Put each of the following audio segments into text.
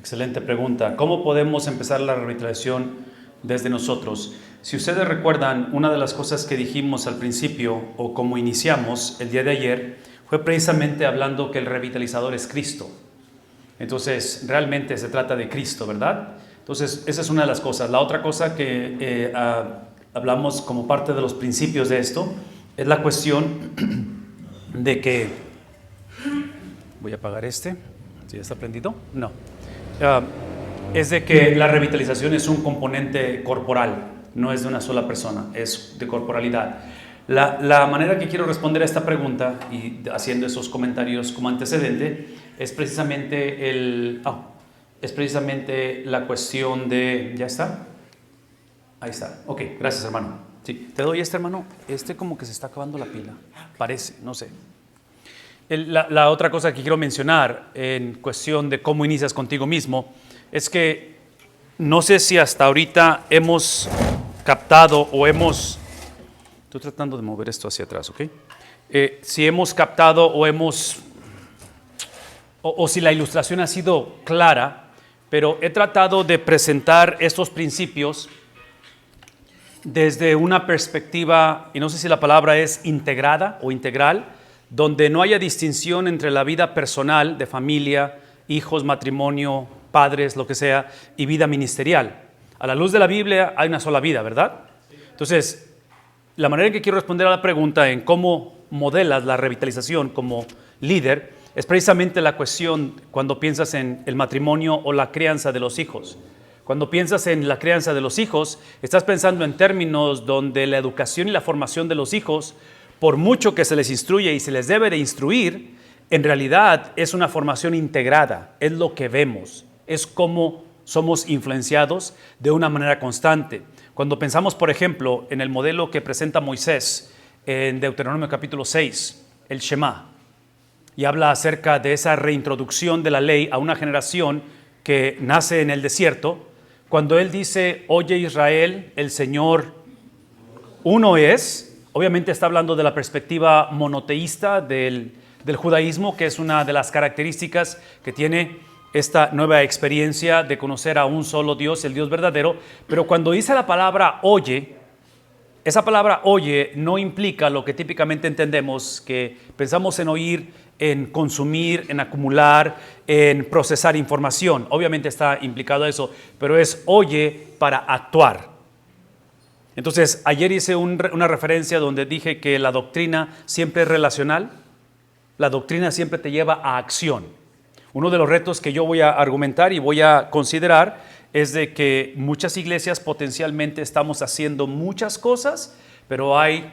Excelente pregunta. ¿Cómo podemos empezar la revitalización desde nosotros? Si ustedes recuerdan, una de las cosas que dijimos al principio o como iniciamos el día de ayer fue precisamente hablando que el revitalizador es Cristo. Entonces, realmente se trata de Cristo, ¿verdad? Entonces, esa es una de las cosas. La otra cosa que hablamos como parte de los principios de esto es la cuestión de que... Voy a apagar este. ¿Sí está prendido? No. Es de que la revitalización es un componente corporal, no es de una sola persona, es de corporalidad. La manera que quiero responder a esta pregunta y haciendo esos comentarios como antecedente es precisamente la cuestión de... ¿Ya está? Ahí está. Ok, gracias, hermano. Sí, te doy este, hermano. Este como que se está acabando la pila. Parece, no sé. La otra cosa que quiero mencionar en cuestión de cómo inicias contigo mismo es que no sé si hasta ahorita hemos captado o hemos... Estoy tratando de mover esto hacia atrás, ¿ok? Si hemos captado o si la ilustración ha sido clara, pero he tratado de presentar estos principios desde una perspectiva, y no sé si la palabra es integrada o integral, donde no haya distinción entre la vida personal de familia, hijos, matrimonio, padres, lo que sea, y vida ministerial. A la luz de la Biblia hay una sola vida, ¿verdad? Entonces, la manera en que quiero responder a la pregunta en cómo modelas la revitalización como líder es precisamente la cuestión cuando piensas en el matrimonio o la crianza de los hijos. Cuando piensas en la crianza de los hijos, estás pensando en términos donde la educación y la formación de los hijos, por mucho que se les instruye y se les debe de instruir, en realidad es una formación integrada, es lo que vemos, es cómo somos influenciados de una manera constante. Cuando pensamos, por ejemplo, en el modelo que presenta Moisés en Deuteronomio capítulo 6, el Shema, y habla acerca de esa reintroducción de la ley a una generación que nace en el desierto, cuando él dice, oye Israel, el Señor uno es, obviamente está hablando de la perspectiva monoteísta del judaísmo, que es una de las características que tiene esta nueva experiencia de conocer a un solo Dios, el Dios verdadero. Pero cuando dice la palabra oye, esa palabra oye no implica lo que típicamente entendemos, que pensamos en oír, en consumir, en acumular, en procesar información. Obviamente está implicado eso, pero es oye para actuar. Entonces, ayer hice una referencia donde dije que la doctrina siempre es relacional, la doctrina siempre te lleva a acción. Uno de los retos que yo voy a argumentar y voy a considerar es de que muchas iglesias potencialmente estamos haciendo muchas cosas, pero hay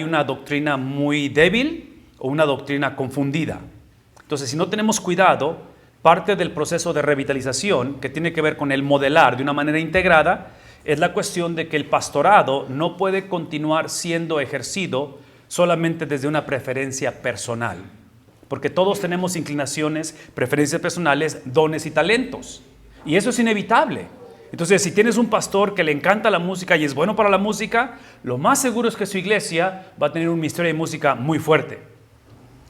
una doctrina muy débil o una doctrina confundida. Entonces, si no tenemos cuidado, parte del proceso de revitalización que tiene que ver con el modelar de una manera integrada es la cuestión de que el pastorado no puede continuar siendo ejercido solamente desde una preferencia personal, porque todos tenemos inclinaciones, preferencias personales, dones y talentos, y eso es inevitable. Entonces, si tienes un pastor que le encanta la música y es bueno para la música, lo más seguro es que su iglesia va a tener un ministerio de música muy fuerte.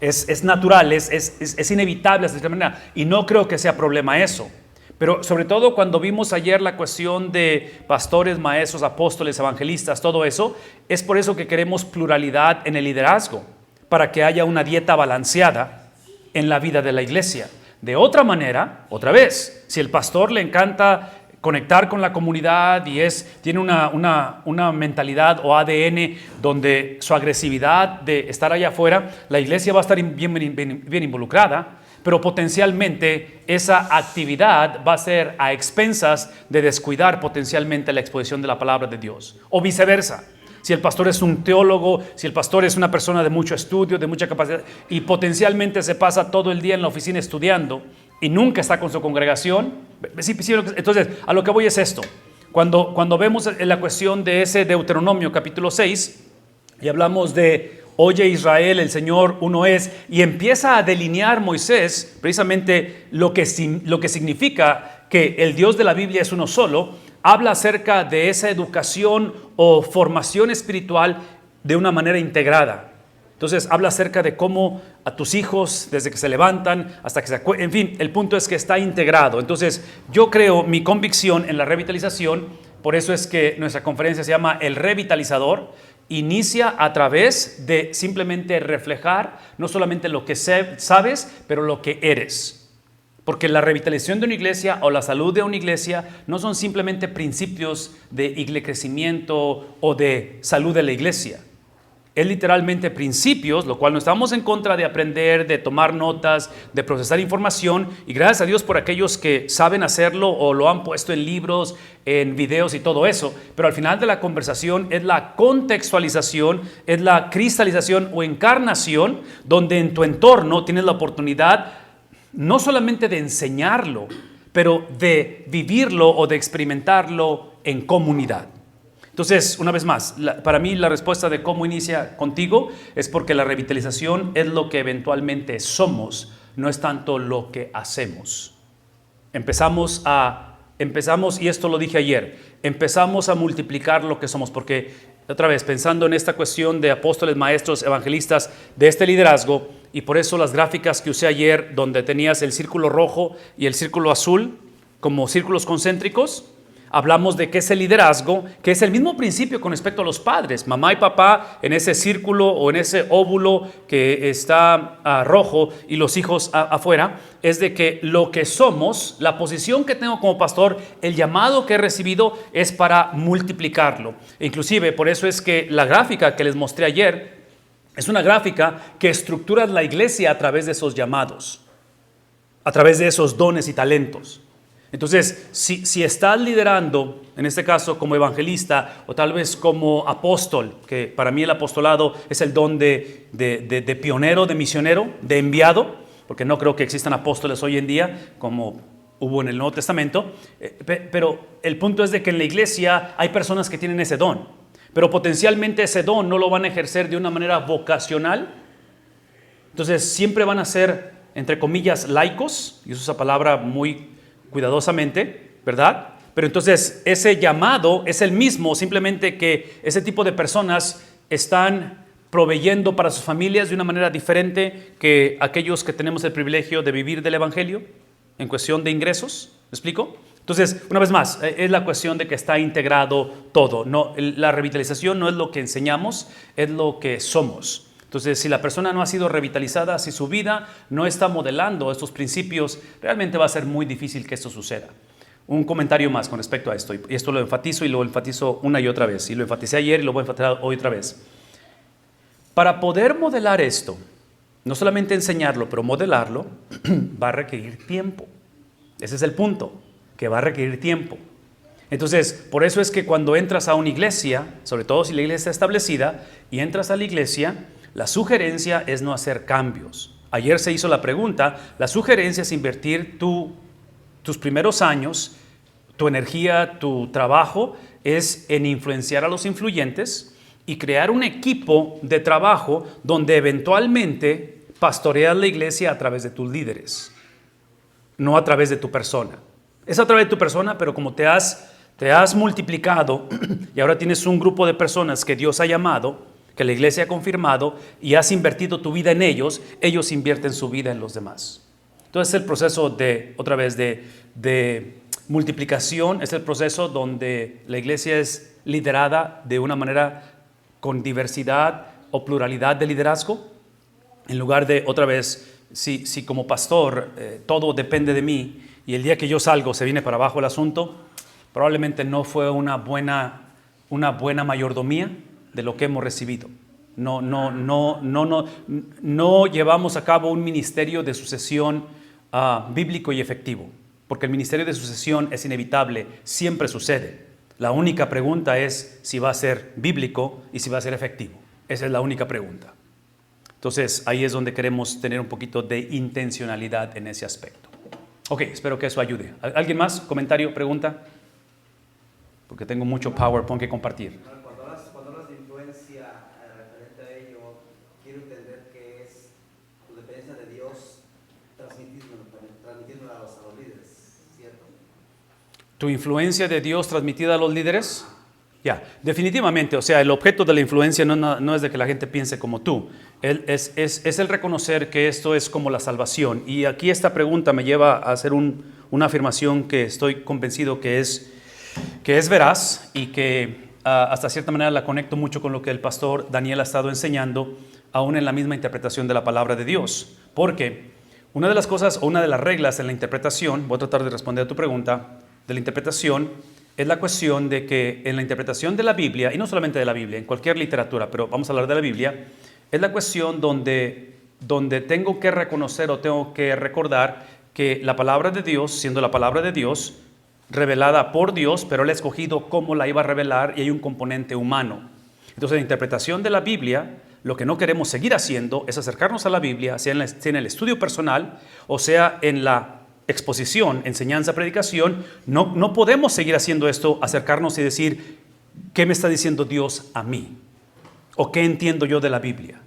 Es natural, es inevitable de esta manera, y no creo que sea problema eso. Pero sobre todo cuando vimos ayer la cuestión de pastores, maestros, apóstoles, evangelistas, todo eso, es por eso que queremos pluralidad en el liderazgo, para que haya una dieta balanceada en la vida de la iglesia. De otra manera, otra vez, si el pastor le encanta conectar con la comunidad y tiene una mentalidad o ADN donde su agresividad de estar allá afuera, la iglesia va a estar bien involucrada, pero potencialmente esa actividad va a ser a expensas de descuidar potencialmente la exposición de la palabra de Dios, o viceversa. Si el pastor es un teólogo, si el pastor es una persona de mucho estudio, de mucha capacidad, y potencialmente se pasa todo el día en la oficina estudiando y nunca está con su congregación, entonces a lo que voy es esto. Cuando vemos la cuestión de ese Deuteronomio capítulo 6 y hablamos de oye Israel, el Señor uno es, y empieza a delinear Moisés precisamente lo que significa que el Dios de la Biblia es uno solo, habla acerca de esa educación o formación espiritual de una manera integrada. Entonces habla acerca de cómo a tus hijos, desde que se levantan hasta que se acuestan, en fin, el punto es que está integrado. Entonces yo creo, mi convicción en la revitalización, por eso es que nuestra conferencia se llama El Revitalizador, inicia a través de simplemente reflejar no solamente lo que sabes, pero lo que eres. Porque la revitalización de una iglesia o la salud de una iglesia no son simplemente principios de crecimiento o de salud de la iglesia. Es literalmente principios, lo cual no estamos en contra de aprender, de tomar notas, de procesar información, y gracias a Dios por aquellos que saben hacerlo o lo han puesto en libros, en videos y todo eso. Pero al final de la conversación es la contextualización, es la cristalización o encarnación, donde en tu entorno tienes la oportunidad no solamente de enseñarlo, pero de vivirlo o de experimentarlo en comunidad. Entonces, una vez más, para mí la respuesta de cómo inicia contigo es porque la revitalización es lo que eventualmente somos, no es tanto lo que hacemos. Empezamos, y esto lo dije ayer, empezamos a multiplicar lo que somos, porque otra vez, pensando en esta cuestión de apóstoles, maestros, evangelistas, de este liderazgo, y por eso las gráficas que usé ayer, donde tenías el círculo rojo y el círculo azul como círculos concéntricos, hablamos de que ese liderazgo, que es el mismo principio con respecto a los padres, mamá y papá en ese círculo o en ese óvulo que está rojo y los hijos afuera, es de que lo que somos, la posición que tengo como pastor, el llamado que he recibido es para multiplicarlo. Inclusive por eso es que la gráfica que les mostré ayer es una gráfica que estructura la iglesia a través de esos llamados, a través de esos dones y talentos. Entonces, si estás liderando, en este caso como evangelista o tal vez como apóstol, que para mí el apostolado es el don de pionero, de misionero, de enviado, porque no creo que existan apóstoles hoy en día como hubo en el Nuevo Testamento, pero el punto es de que en la iglesia hay personas que tienen ese don, pero potencialmente ese don no lo van a ejercer de una manera vocacional. Entonces siempre van a ser, entre comillas, laicos, y uso esa palabra muy cuidadosamente, ¿verdad? Pero entonces ese llamado es el mismo, simplemente que ese tipo de personas están proveyendo para sus familias de una manera diferente que aquellos que tenemos el privilegio de vivir del evangelio en cuestión de ingresos. ¿Me explico? Entonces, una vez más, es la cuestión de que está integrado todo. No, la revitalización no es lo que enseñamos, es lo que somos. Entonces, si la persona no ha sido revitalizada, si su vida no está modelando estos principios, realmente va a ser muy difícil que esto suceda. Un comentario más con respecto a esto, y esto lo enfatizo y lo enfatizo una y otra vez, y lo enfaticé ayer y lo voy a enfatizar hoy otra vez. Para poder modelar esto, no solamente enseñarlo, pero modelarlo, va a requerir tiempo. Ese es el punto, que va a requerir tiempo. Entonces, por eso es que cuando entras a una iglesia, sobre todo si la iglesia está establecida, y entras a la iglesia, la sugerencia es no hacer cambios. Ayer se hizo la pregunta, la sugerencia es invertir tus primeros años, tu energía, tu trabajo, es en influenciar a los influyentes y crear un equipo de trabajo donde eventualmente pastoreas la iglesia a través de tus líderes, no a través de tu persona. Es a través de tu persona, pero como te has multiplicado y ahora tienes un grupo de personas que Dios ha llamado, que la iglesia ha confirmado y has invertido tu vida en ellos, ellos invierten su vida en los demás. Entonces el proceso de multiplicación es el proceso donde la iglesia es liderada de una manera con diversidad o pluralidad de liderazgo, en lugar de, otra vez, si como pastor todo depende de mí y el día que yo salgo se viene para abajo el asunto, probablemente no fue una buena mayordomía de lo que hemos recibido. No llevamos a cabo un ministerio de sucesión bíblico y efectivo, porque el ministerio de sucesión es inevitable, siempre sucede. La única pregunta es si va a ser bíblico y si va a ser efectivo. Esa es la única pregunta. Entonces, ahí es donde queremos tener un poquito de intencionalidad en ese aspecto. Ok, espero que eso ayude. ¿Alguien más? ¿Comentario? ¿Pregunta? Porque tengo mucho PowerPoint que compartir. Cuando hablas de influencia referente a ello, quiero entender que es tu dependencia de Dios transmitiéndola a los líderes, ¿cierto? ¿Tu influencia de Dios transmitida a los líderes? Ya, definitivamente, o sea, el objeto de la influencia no es de que la gente piense como tú, es el reconocer que esto es como la salvación. Y aquí esta pregunta me lleva a hacer una afirmación que estoy convencido que es veraz y que hasta cierta manera la conecto mucho con lo que el pastor Daniel ha estado enseñando, aún en la misma interpretación de la palabra de Dios. Porque una de las cosas o una de las reglas en la interpretación, voy a tratar de responder a tu pregunta, de la interpretación, es la cuestión de que en la interpretación de la Biblia, y no solamente de la Biblia, en cualquier literatura, pero vamos a hablar de la Biblia, es la cuestión donde tengo que reconocer o tengo que recordar que la palabra de Dios, siendo la palabra de Dios, revelada por Dios, pero Él ha escogido cómo la iba a revelar y hay un componente humano. Entonces, en la interpretación de la Biblia, lo que no queremos seguir haciendo es acercarnos a la Biblia, sea en el estudio personal o sea en la exposición, enseñanza, predicación. No podemos seguir haciendo esto, acercarnos y decir, ¿qué me está diciendo Dios a mí? ¿O qué entiendo yo de la Biblia?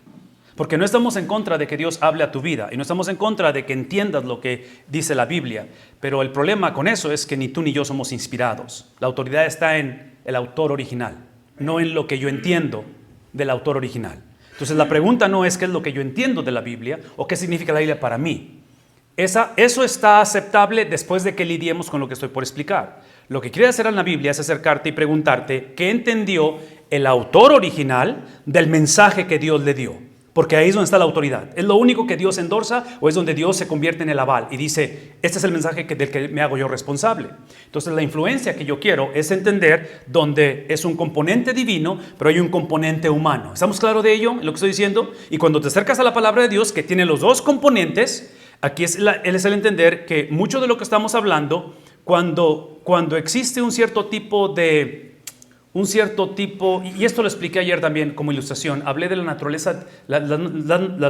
Porque no estamos en contra de que Dios hable a tu vida y no estamos en contra de que entiendas lo que dice la Biblia. Pero el problema con eso es que ni tú ni yo somos inspirados. La autoridad está en el autor original, no en lo que yo entiendo del autor original. Entonces la pregunta no es qué es lo que yo entiendo de la Biblia o qué significa la Biblia para mí. Eso está aceptable después de que lidiemos con lo que estoy por explicar. Lo que quiere hacer en la Biblia es acercarte y preguntarte qué entendió el autor original del mensaje que Dios le dio. Porque ahí es donde está la autoridad. ¿Es lo único que Dios endorsa o es donde Dios se convierte en el aval y dice, este es el mensaje del que me hago yo responsable? Entonces la influencia que yo quiero es entender donde es un componente divino, pero hay un componente humano. ¿Estamos claros de ello, en lo que estoy diciendo? Y cuando te acercas a la palabra de Dios, que tiene los dos componentes, aquí es el entender que mucho de lo que estamos hablando, cuando existe un cierto tipo, y esto lo expliqué ayer también como ilustración, hablé de la naturaleza, las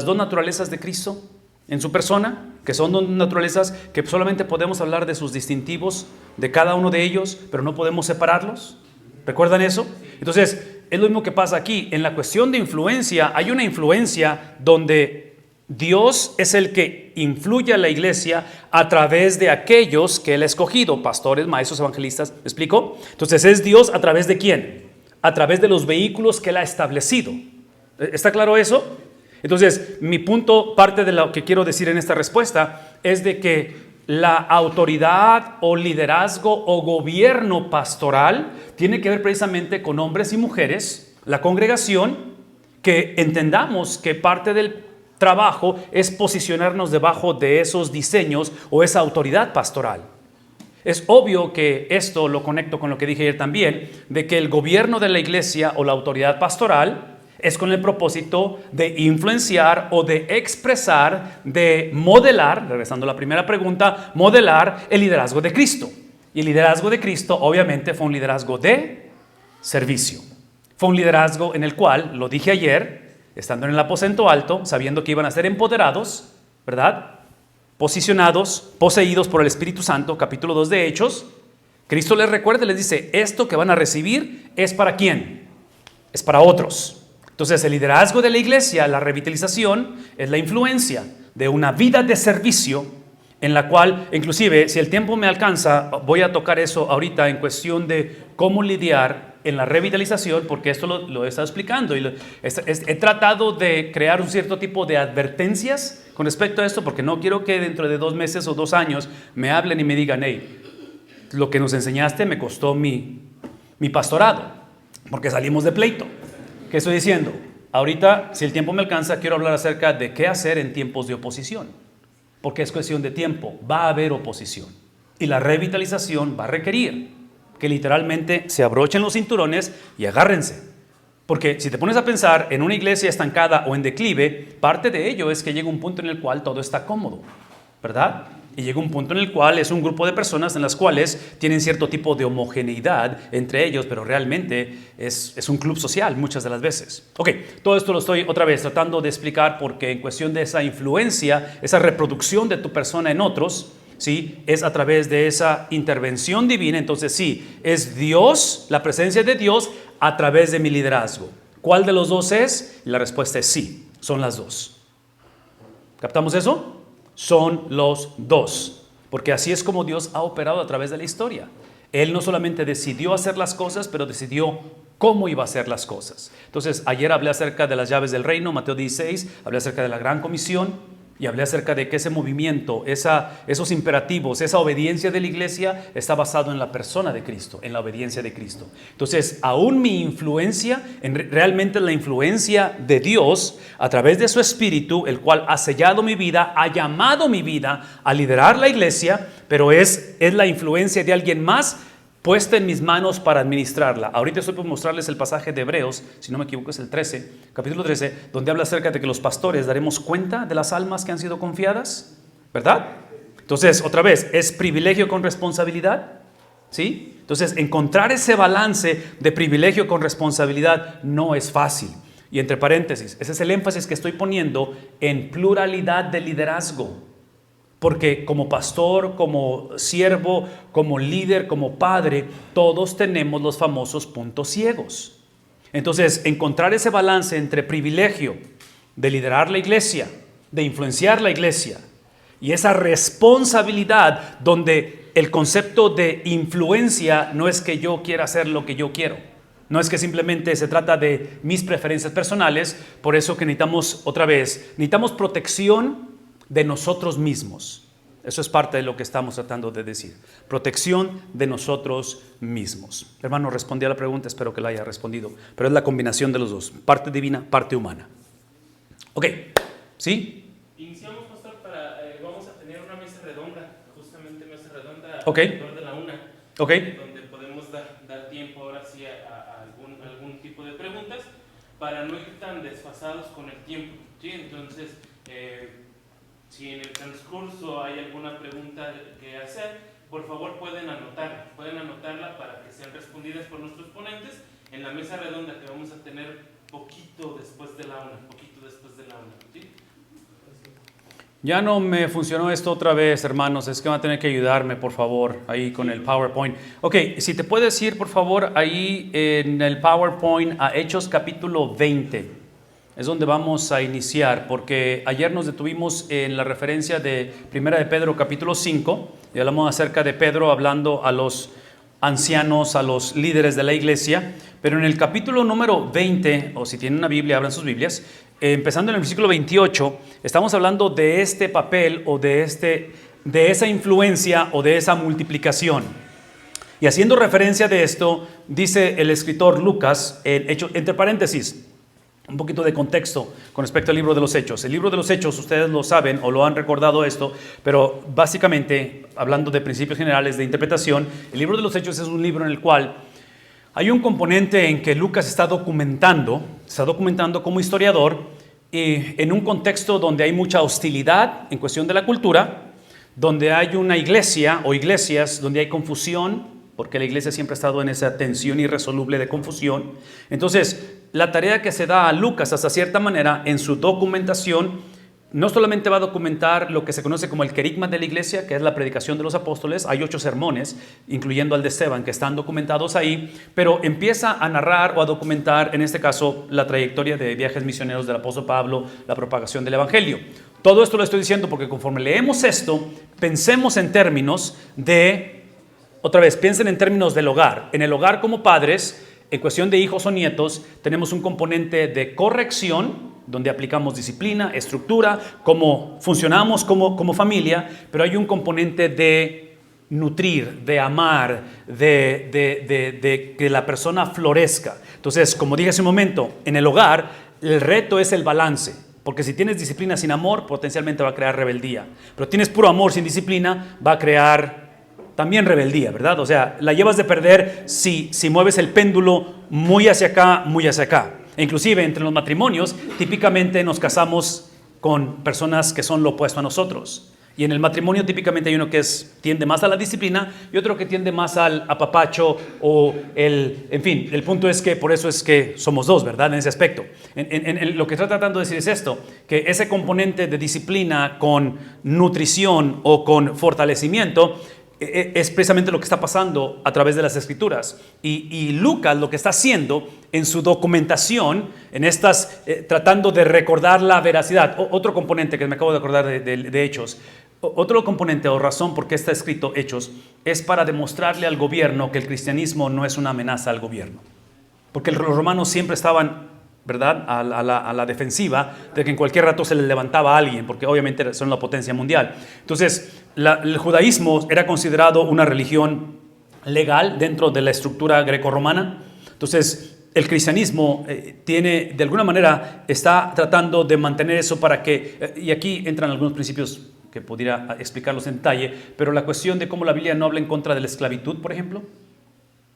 dos naturalezas de Cristo en su persona, que son dos naturalezas que solamente podemos hablar de sus distintivos, de cada uno de ellos, pero no podemos separarlos. ¿Recuerdan eso? Entonces, es lo mismo que pasa aquí. En la cuestión de influencia, hay una influencia donde Dios es el que influye a la iglesia a través de aquellos que Él ha escogido, pastores, maestros, evangelistas. ¿Me explico? Entonces, ¿es Dios a través de quién? A través de los vehículos que Él ha establecido. ¿Está claro eso? Entonces, mi punto, parte de lo que quiero decir en esta respuesta, es de que la autoridad o liderazgo o gobierno pastoral tiene que ver precisamente con hombres y mujeres, la congregación, que entendamos que parte del trabajo es posicionarnos debajo de esos diseños o esa autoridad pastoral. Es obvio que esto lo conecto con lo que dije ayer también, de que el gobierno de la iglesia o la autoridad pastoral es con el propósito de influenciar o de expresar, de modelar, regresando a la primera pregunta, modelar el liderazgo de Cristo. Y el liderazgo de Cristo obviamente fue un liderazgo de servicio. Fue un liderazgo en el cual, lo dije ayer, estando en el aposento alto, sabiendo que iban a ser empoderados, ¿verdad? Posicionados, poseídos por el Espíritu Santo, capítulo 2 de Hechos, Cristo les recuerda y les dice, esto que van a recibir es ¿para quién? Es para otros. Entonces el liderazgo de la iglesia, la revitalización, es la influencia de una vida de servicio en la cual, inclusive, si el tiempo me alcanza, voy a tocar eso ahorita en cuestión de cómo lidiar en la revitalización, porque esto lo he estado explicando y he tratado de crear un cierto tipo de advertencias con respecto a esto, porque no quiero que dentro de 2 meses o 2 años me hablen y me digan, hey, lo que nos enseñaste me costó mi pastorado, porque salimos de pleito. ¿Qué estoy diciendo? Ahorita, si el tiempo me alcanza, quiero hablar acerca de qué hacer en tiempos de oposición, porque es cuestión de tiempo, va a haber oposición y la revitalización va a requerir que literalmente se abrochen los cinturones y agárrense. Porque si te pones a pensar en una iglesia estancada o en declive, parte de ello es que llega un punto en el cual todo está cómodo, ¿verdad? Y llega un punto en el cual es un grupo de personas en las cuales tienen cierto tipo de homogeneidad entre ellos, pero realmente es un club social muchas de las veces. Ok, todo esto lo estoy otra vez tratando de explicar porque en cuestión de esa influencia, esa reproducción de tu persona en otros, ¿sí? Es a través de esa intervención divina. Entonces sí, es Dios, la presencia de Dios a través de mi liderazgo. ¿Cuál de los dos es? La respuesta es sí, son las dos. ¿Captamos eso? Son los dos, porque así es como Dios ha operado a través de la historia. Él no solamente decidió hacer las cosas, pero decidió cómo iba a hacer las cosas. Entonces, ayer hablé acerca de las llaves del reino, Mateo 16, hablé acerca de la gran comisión y hablé acerca de que ese movimiento, esos imperativos, esa obediencia de la iglesia está basado en la persona de Cristo, en la obediencia de Cristo. Entonces, aún mi influencia, realmente la influencia de Dios a través de su Espíritu, el cual ha sellado mi vida, ha llamado mi vida a liderar la iglesia, pero es la influencia de alguien más puesta en mis manos para administrarla. Ahorita estoy por mostrarles el pasaje de Hebreos, si no me equivoco es el 13, capítulo 13, donde habla acerca de que los pastores daremos cuenta de las almas que han sido confiadas, ¿verdad? Entonces, otra vez, ¿es privilegio con responsabilidad? ¿Sí? Entonces, encontrar ese balance de privilegio con responsabilidad no es fácil. Y entre paréntesis, ese es el énfasis que estoy poniendo en pluralidad de liderazgo. Porque como pastor, como siervo, como líder, como padre, todos tenemos los famosos puntos ciegos. Entonces, encontrar ese balance entre privilegio de liderar la iglesia, de influenciar la iglesia, y esa responsabilidad donde el concepto de influencia no es que yo quiera hacer lo que yo quiero. No es que simplemente se trata de mis preferencias personales, por eso que necesitamos, otra vez, necesitamos protección de nosotros mismos. Eso es parte de lo que estamos tratando de decir. Protección de nosotros mismos. Hermano, respondí a la pregunta, espero que la haya respondido. Pero es la combinación de los dos, parte divina, parte humana. Ok, ¿sí? Iniciamos, pastor, vamos a tener una mesa redonda, justamente mesa redonda Ok. alrededor de la una. Ok. Donde podemos dar tiempo ahora sí a algún tipo de preguntas para no ir tan desfasados con el tiempo, ¿sí? Entonces, si en el transcurso hay alguna pregunta que hacer, por favor pueden anotarla para que sean respondidas por nuestros ponentes en la mesa redonda que vamos a tener poquito después de la una, ¿sí? Ya no me funcionó esto otra vez, hermanos. Es que van a tener que ayudarme, por favor, ahí con el PowerPoint. Ok, si te puedes ir, por favor, ahí en el PowerPoint a Hechos capítulo 20. Es donde vamos a iniciar, porque ayer nos detuvimos en la referencia de Primera de Pedro capítulo 5, y hablamos acerca de Pedro hablando a los ancianos, a los líderes de la iglesia, pero en el capítulo número 20, o si tienen una Biblia, abran sus Biblias, empezando en el versículo 28, estamos hablando de este papel o de esa influencia o de esa multiplicación. Y haciendo referencia de esto, dice el escritor Lucas, entre paréntesis, un poquito de contexto con respecto al libro de los Hechos. El libro de los Hechos, ustedes lo saben o lo han recordado esto, pero básicamente, hablando de principios generales de interpretación, el libro de los Hechos es un libro en el cual hay un componente en que Lucas está documentando como historiador, en un contexto donde hay mucha hostilidad en cuestión de la cultura, donde hay una iglesia o iglesias donde hay confusión, porque la iglesia siempre ha estado en esa tensión irresoluble de confusión. Entonces, la tarea que se da a Lucas, hasta cierta manera, en su documentación, no solamente va a documentar lo que se conoce como el querigma de la iglesia, que es la predicación de los apóstoles. Hay 8 sermones, incluyendo al de Esteban, que están documentados ahí, pero empieza a narrar o a documentar, en este caso, la trayectoria de viajes misioneros del apóstol Pablo, la propagación del evangelio. Todo esto lo estoy diciendo porque conforme leemos esto, pensemos en términos de... Otra vez, piensen en términos del hogar. En el hogar como padres, en cuestión de hijos o nietos, tenemos un componente de corrección, donde aplicamos disciplina, estructura, cómo funcionamos como familia, pero hay un componente de nutrir, de amar, de que la persona florezca. Entonces, como dije hace un momento, en el hogar, el reto es el balance. Porque si tienes disciplina sin amor, potencialmente va a crear rebeldía. Pero tienes puro amor sin disciplina, va a crear... también rebeldía, ¿verdad? O sea, la llevas de perder si mueves el péndulo muy hacia acá, muy hacia acá. E inclusive entre los matrimonios, típicamente nos casamos con personas que son lo opuesto a nosotros. Y en el matrimonio típicamente hay uno que tiende más a la disciplina y otro que tiende más al apapacho o en fin, el punto es que por eso es que somos dos, ¿verdad? En ese aspecto. Lo que estoy tratando de decir es esto, que ese componente de disciplina con nutrición o con fortalecimiento es precisamente lo que está pasando a través de las Escrituras. Y Lucas lo que está haciendo en su documentación, en estas, tratando de recordar la veracidad. Otro componente que me acabo de acordar de Hechos. Otro componente o razón por qué está escrito Hechos es para demostrarle al gobierno que el cristianismo no es una amenaza al gobierno. Porque los romanos siempre estaban, ¿verdad?, a la defensiva de que en cualquier rato se les levantaba a alguien, porque obviamente son la potencia mundial. Entonces, el judaísmo era considerado una religión legal dentro de la estructura grecorromana. Entonces, el cristianismo de alguna manera, está tratando de mantener eso para que, y aquí entran algunos principios que pudiera explicarlos en detalle, pero la cuestión de cómo la Biblia no habla en contra de la esclavitud, por ejemplo,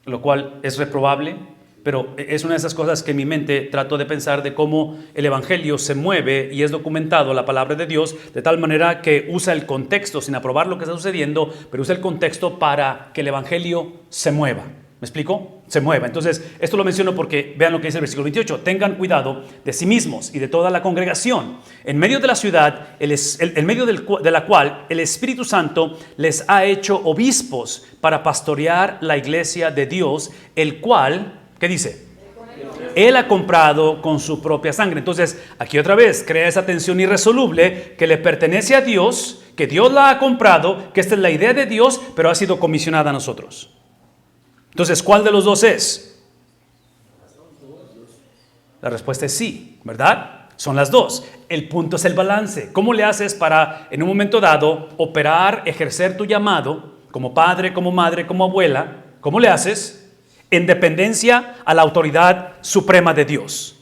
lo cual es reprobable, pero es una de esas cosas que en mi mente trato de pensar de cómo el evangelio se mueve y es documentado la palabra de Dios de tal manera que usa el contexto sin aprobar lo que está sucediendo, pero usa el contexto para que el evangelio se mueva. ¿Me explico? Se mueva. Entonces, esto lo menciono porque vean lo que dice el versículo 28. Tengan cuidado de sí mismos y de toda la congregación, en medio de la ciudad, en medio de la cual el Espíritu Santo les ha hecho obispos para pastorear la iglesia de Dios, el cual, ¿qué dice? Él ha comprado con su propia sangre. Entonces, aquí otra vez crea esa tensión irresoluble que le pertenece a Dios, que Dios la ha comprado, que esta es la idea de Dios, pero ha sido comisionada a nosotros. Entonces, ¿cuál de los dos es? La respuesta es sí, ¿verdad? Son las dos. El punto es el balance. ¿Cómo le haces para, en un momento dado, operar, ejercer tu llamado como padre, como madre, como abuela? ¿Cómo le haces? En dependencia a la autoridad suprema de Dios.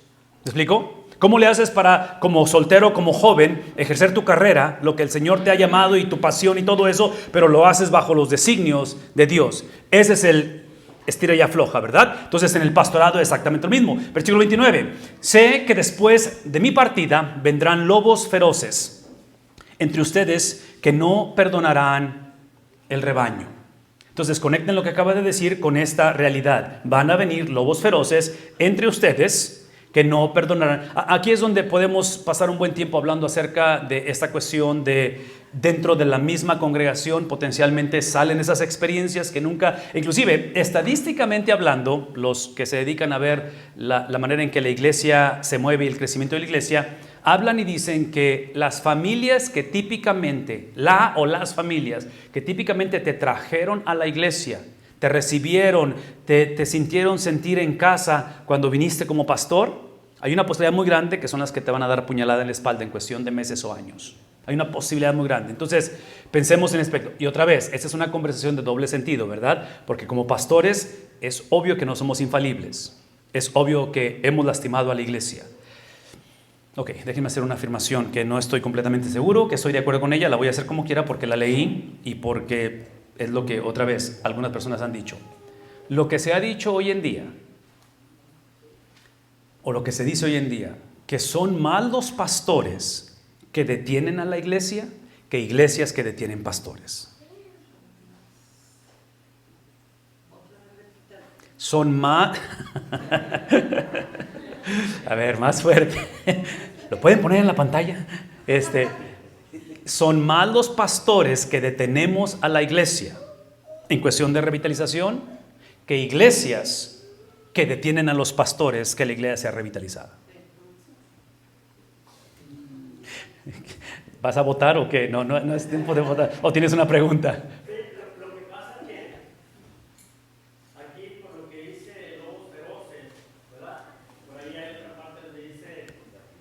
¿Me explico? ¿Cómo le haces para, como soltero, como joven, ejercer tu carrera, lo que el Señor te ha llamado y tu pasión y todo eso, pero lo haces bajo los designios de Dios? Ese es el estira y afloja, ¿verdad? Entonces en el pastorado es exactamente lo mismo. Versículo 29. Sé que después de mi partida vendrán lobos feroces entre ustedes que no perdonarán el rebaño. Entonces conecten lo que acaba de decir con esta realidad. Van a venir lobos feroces entre ustedes que no perdonarán. Aquí es donde podemos pasar un buen tiempo hablando acerca de esta cuestión de dentro de la misma congregación potencialmente salen esas experiencias que nunca, inclusive estadísticamente hablando, los que se dedican a ver la manera en que la iglesia se mueve y el crecimiento de la iglesia, hablan y dicen que las familias que típicamente, las familias que típicamente te trajeron a la iglesia, te recibieron, te sintieron sentir en casa cuando viniste como pastor, hay una posibilidad muy grande que son las que te van a dar puñalada en la espalda en cuestión de meses o años. Hay una posibilidad muy grande. Entonces, pensemos en el aspecto. Y otra vez, esta es una conversación de doble sentido, ¿verdad? Porque como pastores es obvio que no somos infalibles. Es obvio que hemos lastimado a la iglesia. Ok, déjenme hacer una afirmación que no estoy completamente seguro, que estoy de acuerdo con ella, la voy a hacer como quiera porque la leí y porque es lo que otra vez algunas personas han dicho. Lo que se ha dicho hoy en día, o lo que se dice hoy en día, que son más los pastores que detienen a la iglesia que iglesias que detienen pastores. Son más... A ver, más fuerte. ¿Lo pueden poner en la pantalla? Son más los pastores que detenemos a la iglesia en cuestión de revitalización que iglesias que detienen a los pastores que la iglesia sea revitalizada. ¿Vas a votar o qué? No es tiempo de votar. ¿O tienes una pregunta? Sí, lo que pasa es que aquí, por lo que dice lobos feroces, ¿verdad? Por ahí hay otra parte donde dice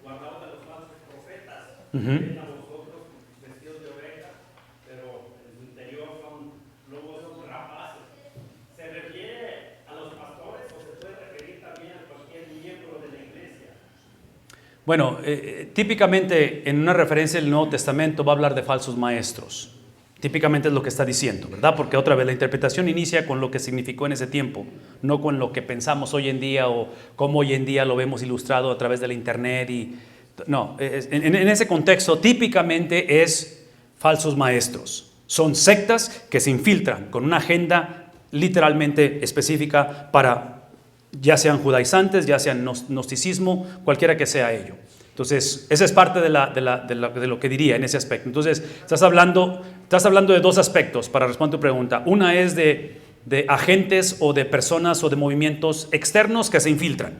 guardaos de los falsos profetas. Ven a vosotros vestidos de ovejas, pero en su interior son lobos rapaces. ¿Se refiere a los pastores o se puede referir también a cualquier miembro de la iglesia? Bueno, típicamente en una referencia del Nuevo Testamento va a hablar de falsos maestros. Típicamente es lo que está diciendo, ¿verdad? Porque otra vez la interpretación inicia con lo que significó en ese tiempo, no con lo que pensamos hoy en día o cómo hoy en día lo vemos ilustrado a través de la internet. No, en ese contexto típicamente es falsos maestros. Son sectas que se infiltran con una agenda literalmente específica para ya sean judaizantes, ya sean gnosticismo, cualquiera que sea ello. Entonces, esa es parte de lo que diría en ese aspecto. Entonces, estás hablando de dos aspectos para responder tu pregunta. Una es de agentes o de personas o de movimientos externos que se infiltran.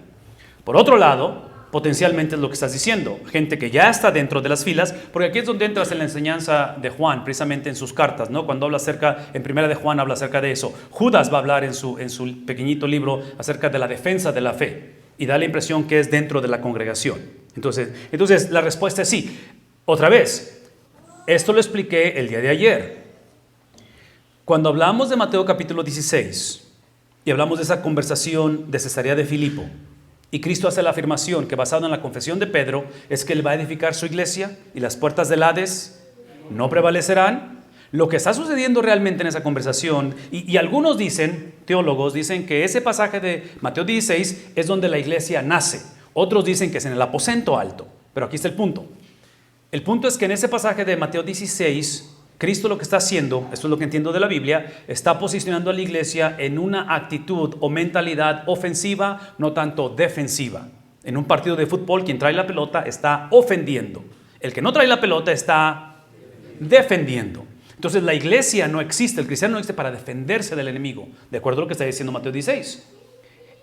Por otro lado, Potencialmente es lo que estás diciendo. Gente que ya está dentro de las filas, porque aquí es donde entras en la enseñanza de Juan, precisamente en sus cartas, ¿no? Cuando habla acerca, en primera de Juan habla acerca de eso. Judas va a hablar en su pequeñito libro acerca de la defensa de la fe y da la impresión que es dentro de la congregación. Entonces la respuesta es sí. Otra vez, esto lo expliqué el día de ayer. Cuando hablamos de Mateo capítulo 16 y hablamos de esa conversación de Cesarea de Filipo, y Cristo hace la afirmación que basado en la confesión de Pedro es que Él va a edificar su iglesia y las puertas del Hades no prevalecerán. Lo que está sucediendo realmente en esa conversación, y algunos dicen, teólogos, dicen que ese pasaje de Mateo 16 es donde la iglesia nace. Otros dicen que es en el aposento alto. Pero aquí está el punto. El punto es que en ese pasaje de Mateo 16, Cristo lo que está haciendo, esto es lo que entiendo de la Biblia, está posicionando a la iglesia en una actitud o mentalidad ofensiva, no tanto defensiva. En un partido de fútbol, quien trae la pelota está ofendiendo. El que no trae la pelota está defendiendo. Entonces la iglesia no existe, el cristiano no existe para defenderse del enemigo, de acuerdo a lo que está diciendo Mateo 16.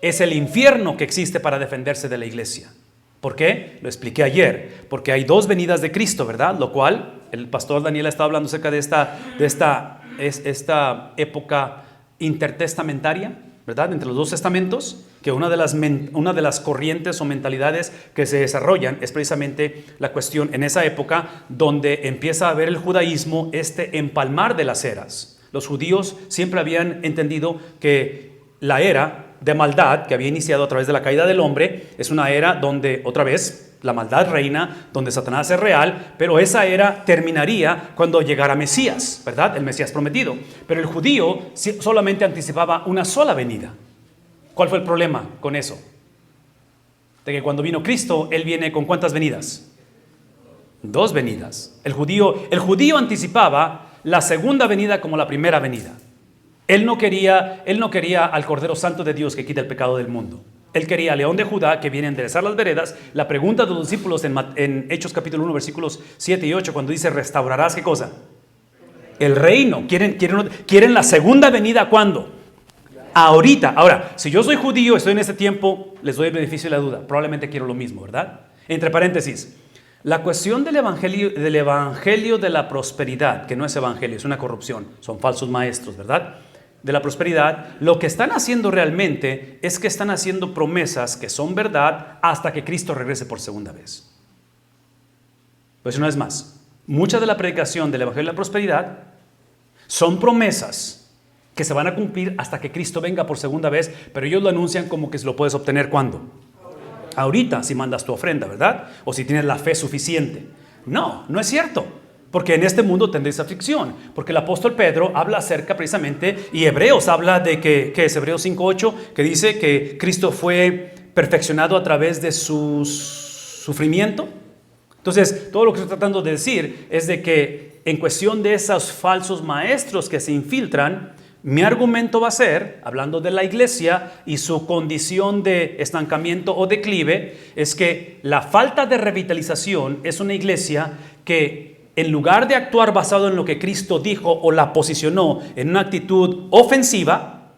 Es el infierno que existe para defenderse de la iglesia. ¿Por qué? Lo expliqué ayer. Porque hay dos venidas de Cristo, ¿verdad? Lo cual, el pastor Daniel estaba hablando acerca de esta época intertestamentaria, ¿verdad? Entre los dos testamentos, que una de las corrientes o mentalidades que se desarrollan es precisamente la cuestión en esa época donde empieza a haber el judaísmo, empalmar de las eras. Los judíos siempre habían entendido que la era de maldad que había iniciado a través de la caída del hombre es una era donde otra vez la maldad reina, donde Satanás es real, pero esa era terminaría cuando llegara Mesías, ¿verdad? El Mesías prometido. Pero el judío solamente anticipaba una sola venida. ¿Cuál fue el problema con eso? De que cuando vino Cristo, Él viene con ¿cuántas venidas? Dos venidas. El judío anticipaba la segunda venida como la primera venida. Él no quería al Cordero Santo de Dios que quita el pecado del mundo. Él quería al León de Judá que viene a enderezar las veredas. La pregunta de los discípulos en Hechos capítulo 1 versículos 7 y 8 cuando dice restaurarás ¿qué cosa? El reino. ¿Quieren la segunda venida cuándo? Ahorita. Ahora, si yo soy judío, estoy en este tiempo, les doy el beneficio de la duda. Probablemente quiero lo mismo, ¿verdad? Entre paréntesis, la cuestión del evangelio de la prosperidad, que no es evangelio, es una corrupción, son falsos maestros, ¿verdad? De la prosperidad, lo que están haciendo realmente es que están haciendo promesas que son verdad hasta que Cristo regrese por segunda vez. Pues una vez más, mucha de la predicación del evangelio de la prosperidad son promesas que se van a cumplir hasta que Cristo venga por segunda vez, pero ellos lo anuncian como que lo puedes obtener ¿cuándo? Ahorita, si mandas tu ofrenda, ¿verdad? O si tienes la fe suficiente. No es cierto. Porque en este mundo tendréis aflicción. Porque el apóstol Pedro habla acerca precisamente, y Hebreos habla de que es Hebreos 5:8, que dice que Cristo fue perfeccionado a través de su sufrimiento. Entonces, todo lo que estoy tratando de decir es de que en cuestión de esos falsos maestros que se infiltran, mi argumento va a ser, hablando de la iglesia y su condición de estancamiento o declive, es que la falta de revitalización es una iglesia que en lugar de actuar basado en lo que Cristo dijo o la posicionó en una actitud ofensiva,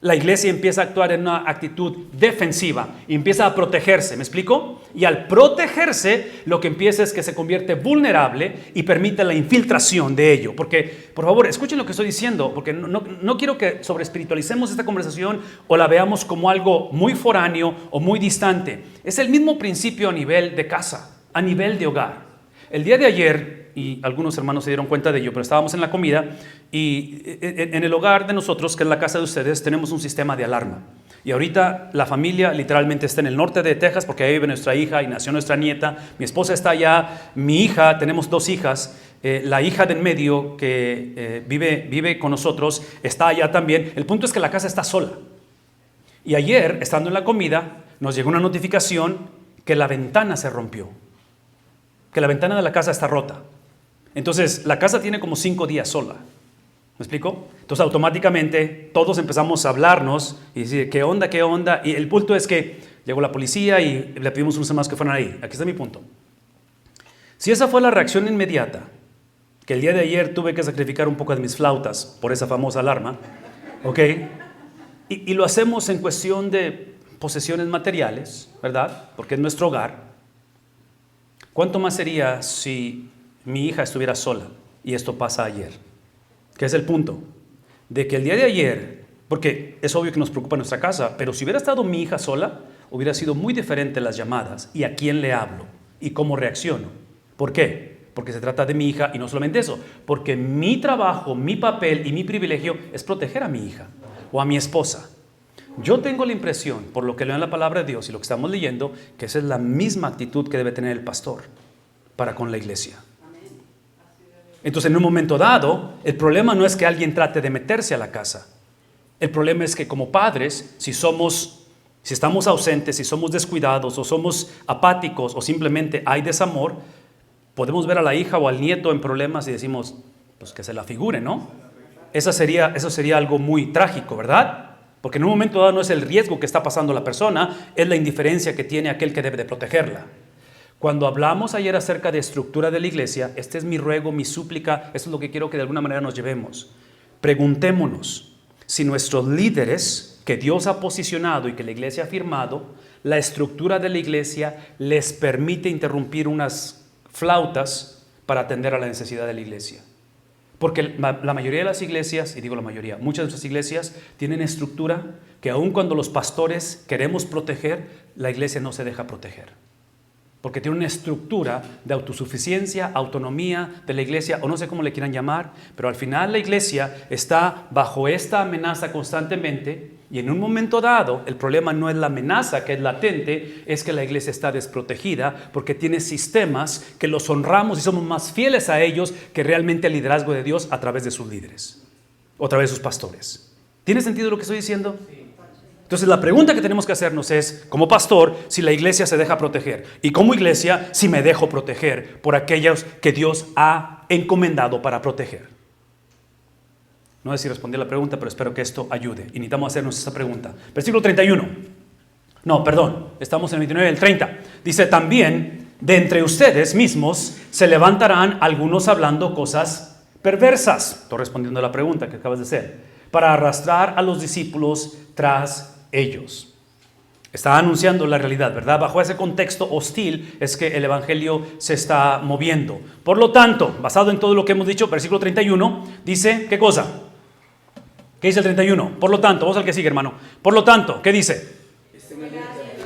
la iglesia empieza a actuar en una actitud defensiva y empieza a protegerse, ¿me explico? Y al protegerse, lo que empieza es que se convierte vulnerable y permite la infiltración de ello. Porque, por favor, escuchen lo que estoy diciendo, porque no quiero que sobreespiritualicemos esta conversación o la veamos como algo muy foráneo o muy distante. Es el mismo principio a nivel de casa, a nivel de hogar. El día de ayer, y algunos hermanos se dieron cuenta de ello, pero estábamos en la comida y en el hogar de nosotros, que es la casa de ustedes, tenemos un sistema de alarma. Y ahorita la familia literalmente está en el norte de Texas porque ahí vive nuestra hija y nació nuestra nieta. Mi esposa está allá, mi hija, tenemos dos hijas, la hija de en medio que vive con nosotros está allá también. El punto es que la casa está sola. Y ayer, estando en la comida, nos llegó una notificación que la ventana se rompió. Que la ventana de la casa está rota. Entonces, la casa tiene como 5 días sola. ¿Me explico? Entonces, automáticamente, todos empezamos a hablarnos y decir, ¿qué onda? ¿Qué onda? Y el punto es que llegó la policía y le pedimos a unos hermanos que fueran ahí. Aquí está mi punto. Si esa fue la reacción inmediata, que el día de ayer tuve que sacrificar un poco de mis flautas por esa famosa alarma, ¿ok? Y lo hacemos en cuestión de posesiones materiales, ¿verdad? Porque es nuestro hogar. ¿Cuánto más sería si mi hija estuviera sola? Y esto pasa ayer. ¿Qué es el punto? De que el día de ayer, porque es obvio que nos preocupa nuestra casa, pero si hubiera estado mi hija sola, hubiera sido muy diferente las llamadas y a quién le hablo y cómo reacciono. ¿Por qué? Porque se trata de mi hija y no solamente eso, porque mi trabajo, mi papel y mi privilegio es proteger a mi hija o a mi esposa. Yo tengo la impresión, por lo que leo en la palabra de Dios y lo que estamos leyendo, que esa es la misma actitud que debe tener el pastor para con la iglesia. Entonces, en un momento dado, el problema no es que alguien trate de meterse a la casa. El problema es que como padres, si estamos ausentes, si somos descuidados o somos apáticos o simplemente hay desamor, podemos ver a la hija o al nieto en problemas y decimos, pues que se la figure, ¿no? Eso sería algo muy trágico, ¿verdad? Porque en un momento dado no es el riesgo que está pasando la persona, es la indiferencia que tiene aquel que debe de protegerla. Cuando hablamos ayer acerca de estructura de la iglesia, este es mi ruego, mi súplica, esto es lo que quiero que de alguna manera nos llevemos. Preguntémonos si nuestros líderes que Dios ha posicionado y que la iglesia ha firmado, la estructura de la iglesia les permite interrumpir unas flautas para atender a la necesidad de la iglesia. Porque la mayoría de las iglesias, y digo la mayoría, muchas de nuestras iglesias tienen estructura que aun cuando los pastores queremos proteger, la iglesia no se deja proteger. Porque tiene una estructura de autosuficiencia, autonomía de la iglesia, o no sé cómo le quieran llamar, pero al final la iglesia está bajo esta amenaza constantemente y en un momento dado el problema no es la amenaza que es latente, es que la iglesia está desprotegida porque tiene sistemas que los honramos y somos más fieles a ellos que realmente al liderazgo de Dios a través de sus líderes o a través de sus pastores. ¿Tiene sentido lo que estoy diciendo? Entonces la pregunta que tenemos que hacernos es, como pastor, si la iglesia se deja proteger y como iglesia, si me dejo proteger por aquellos que Dios ha encomendado para proteger. No sé si respondí a la pregunta, pero espero que esto ayude. Y necesitamos hacernos esta pregunta. Versículo 31. No, perdón, estamos en el 29 y el 30. Dice, también de entre ustedes mismos se levantarán algunos hablando cosas perversas. Estoy respondiendo a la pregunta que acabas de hacer. Para arrastrar a los discípulos tras ellos. Está anunciando la realidad, ¿verdad? Bajo ese contexto hostil es que el evangelio se está moviendo. Por lo tanto, basado en todo lo que hemos dicho, versículo 31 dice, ¿qué cosa? ¿Qué dice el 31? Por lo tanto, vamos al que sigue, hermano. Por lo tanto, ¿qué dice?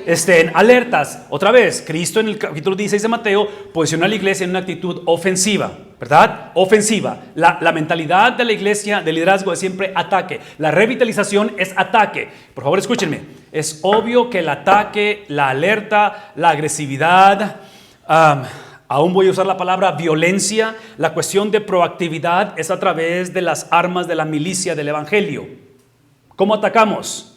Estén alertas. Otra vez, Cristo en el capítulo 16 de Mateo posiciona a la iglesia en una actitud ofensiva, ¿verdad? Ofensiva. La mentalidad de la iglesia de liderazgo es siempre ataque. La revitalización es ataque. Por favor, escúchenme. Es obvio que el ataque, la alerta, la agresividad, aún voy a usar la palabra violencia, la cuestión de proactividad es a través de las armas de la milicia del evangelio. ¿Cómo atacamos?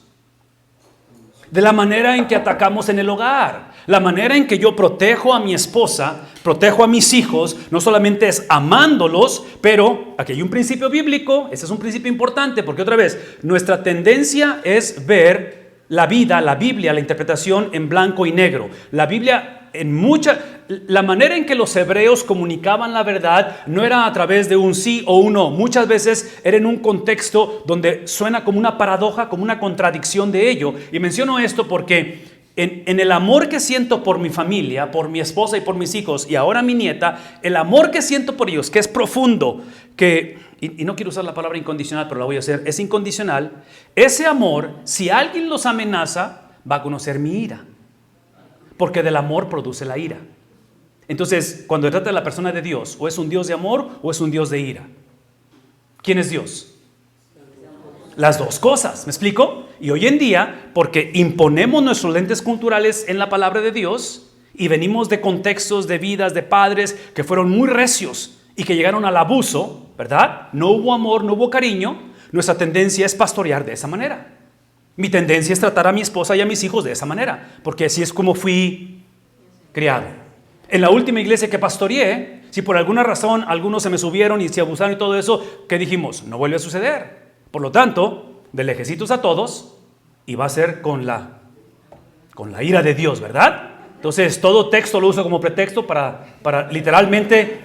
De la manera en que atacamos en el hogar, la manera en que yo protejo a mi esposa, protejo a mis hijos, no solamente es amándolos, pero aquí hay un principio bíblico, ese es un principio importante, porque otra vez, nuestra tendencia es ver la vida, la Biblia, la interpretación en blanco y negro. La Biblia la manera en que los hebreos comunicaban la verdad no era a través de un sí o un no. Muchas veces era en un contexto donde suena como una paradoja, como una contradicción de ello. Y menciono esto porque en el amor que siento por mi familia, por mi esposa y por mis hijos, y ahora mi nieta, el amor que siento por ellos, que es profundo, y no quiero usar la palabra incondicional, pero la voy a hacer, es incondicional. Ese amor, si alguien los amenaza, va a conocer mi ira. Porque del amor produce la ira. Entonces, cuando se trata de la persona de Dios, o es un Dios de amor o es un Dios de ira. ¿Quién es Dios? Las dos cosas, ¿me explico? Y hoy en día, porque imponemos nuestros lentes culturales en la palabra de Dios y venimos de contextos de vidas de padres que fueron muy recios y que llegaron al abuso, ¿verdad? No hubo amor, no hubo cariño. Nuestra tendencia es pastorear de esa manera. Mi tendencia es tratar a mi esposa y a mis hijos de esa manera, porque así es como fui criado. En la última iglesia que pastoreé, si por alguna razón algunos se me subieron y se abusaron y todo eso, ¿qué dijimos? No vuelve a suceder. Por lo tanto, de lejecitos a todos, y va a ser con la ira de Dios, ¿verdad? Entonces, todo texto lo uso como pretexto para literalmente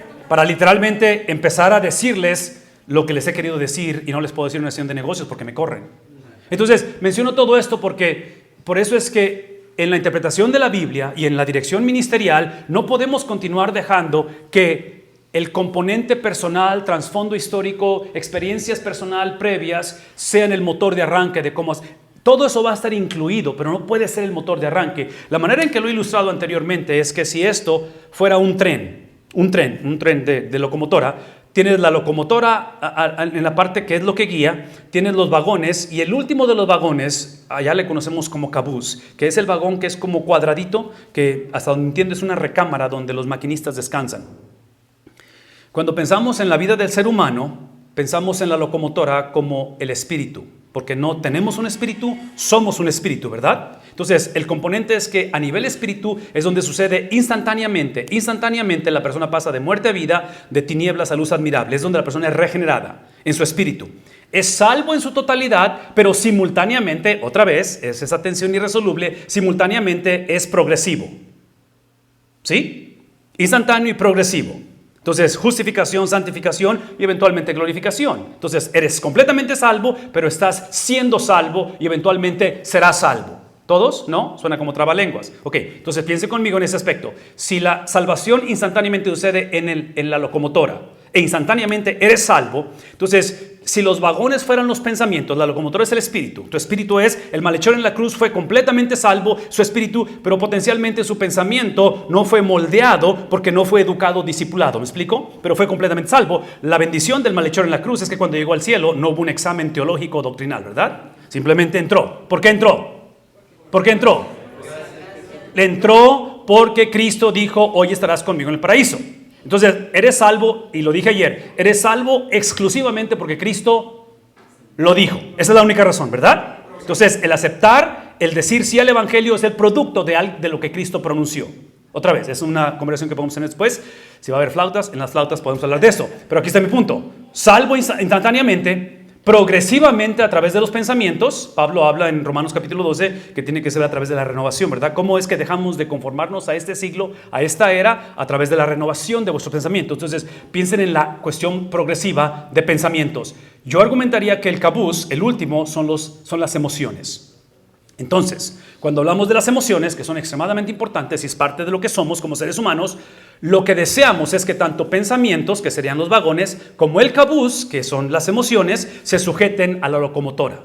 empezar a decirles lo que les he querido decir y no les puedo decir en una sesión de negocios porque me corren. Entonces, menciono todo esto porque Por eso es que en la interpretación de la Biblia y en la dirección ministerial no podemos continuar dejando que el componente personal, trasfondo histórico, experiencias personal previas sean el motor de arranque de cómo... Todo eso va a estar incluido, pero no puede ser el motor de arranque. La manera en que lo he ilustrado anteriormente es que si esto fuera un tren de locomotora, tienes la locomotora en la parte que es lo que guía, tienes los vagones y el último de los vagones, allá le conocemos como cabús, que es el vagón que es como cuadradito, que hasta donde entiendo es una recámara donde los maquinistas descansan. Cuando pensamos en la vida del ser humano, pensamos en la locomotora como el espíritu, porque no tenemos un espíritu, somos un espíritu, ¿verdad? Entonces, el componente es que a nivel espíritu es donde sucede instantáneamente la persona pasa de muerte a vida, de tinieblas a luz admirable, es donde la persona es regenerada en su espíritu. Es salvo en su totalidad, pero simultáneamente, otra vez, es esa tensión irresoluble, simultáneamente es progresivo. ¿Sí? Instantáneo y progresivo. Entonces, justificación, santificación y eventualmente glorificación. Entonces, eres completamente salvo, pero estás siendo salvo y eventualmente serás salvo. ¿Todos? ¿No? Suena como trabalenguas. Ok, entonces piense conmigo en ese aspecto. Si la salvación instantáneamente sucede en la locomotora e instantáneamente eres salvo, entonces, si los vagones fueran los pensamientos, la locomotora es el espíritu. Tu espíritu es, el malhechor en la cruz fue completamente salvo, su espíritu, pero potencialmente su pensamiento no fue moldeado porque no fue educado, discipulado. ¿Me explico? Pero fue completamente salvo. La bendición del malhechor en la cruz es que cuando llegó al cielo no hubo un examen teológico o doctrinal, ¿verdad? Simplemente entró. ¿Por qué entró? ¿Por qué entró? Le entró porque Cristo dijo, hoy estarás conmigo en el paraíso. Entonces, eres salvo, y lo dije ayer, eres salvo exclusivamente porque Cristo lo dijo. Esa es la única razón, ¿verdad? Entonces, el aceptar, el decir sí al Evangelio es el producto de lo que Cristo pronunció. Otra vez, es una conversación que podemos tener después. Si va a haber flautas, en las flautas podemos hablar de eso. Pero aquí está mi punto. Salvo instantáneamente, progresivamente a través de los pensamientos. Pablo habla en Romanos capítulo 12 que tiene que ser a través de la renovación, ¿verdad? ¿Cómo es que dejamos de conformarnos a este siglo, a esta era? A través de la renovación de vuestros pensamientos. Entonces, piensen en la cuestión progresiva de pensamientos. Yo argumentaría que el cabús, el último, son las emociones. Entonces, cuando hablamos de las emociones, que son extremadamente importantes y es parte de lo que somos como seres humanos, lo que deseamos es que tanto pensamientos, que serían los vagones, como el cabús, que son las emociones, se sujeten a la locomotora.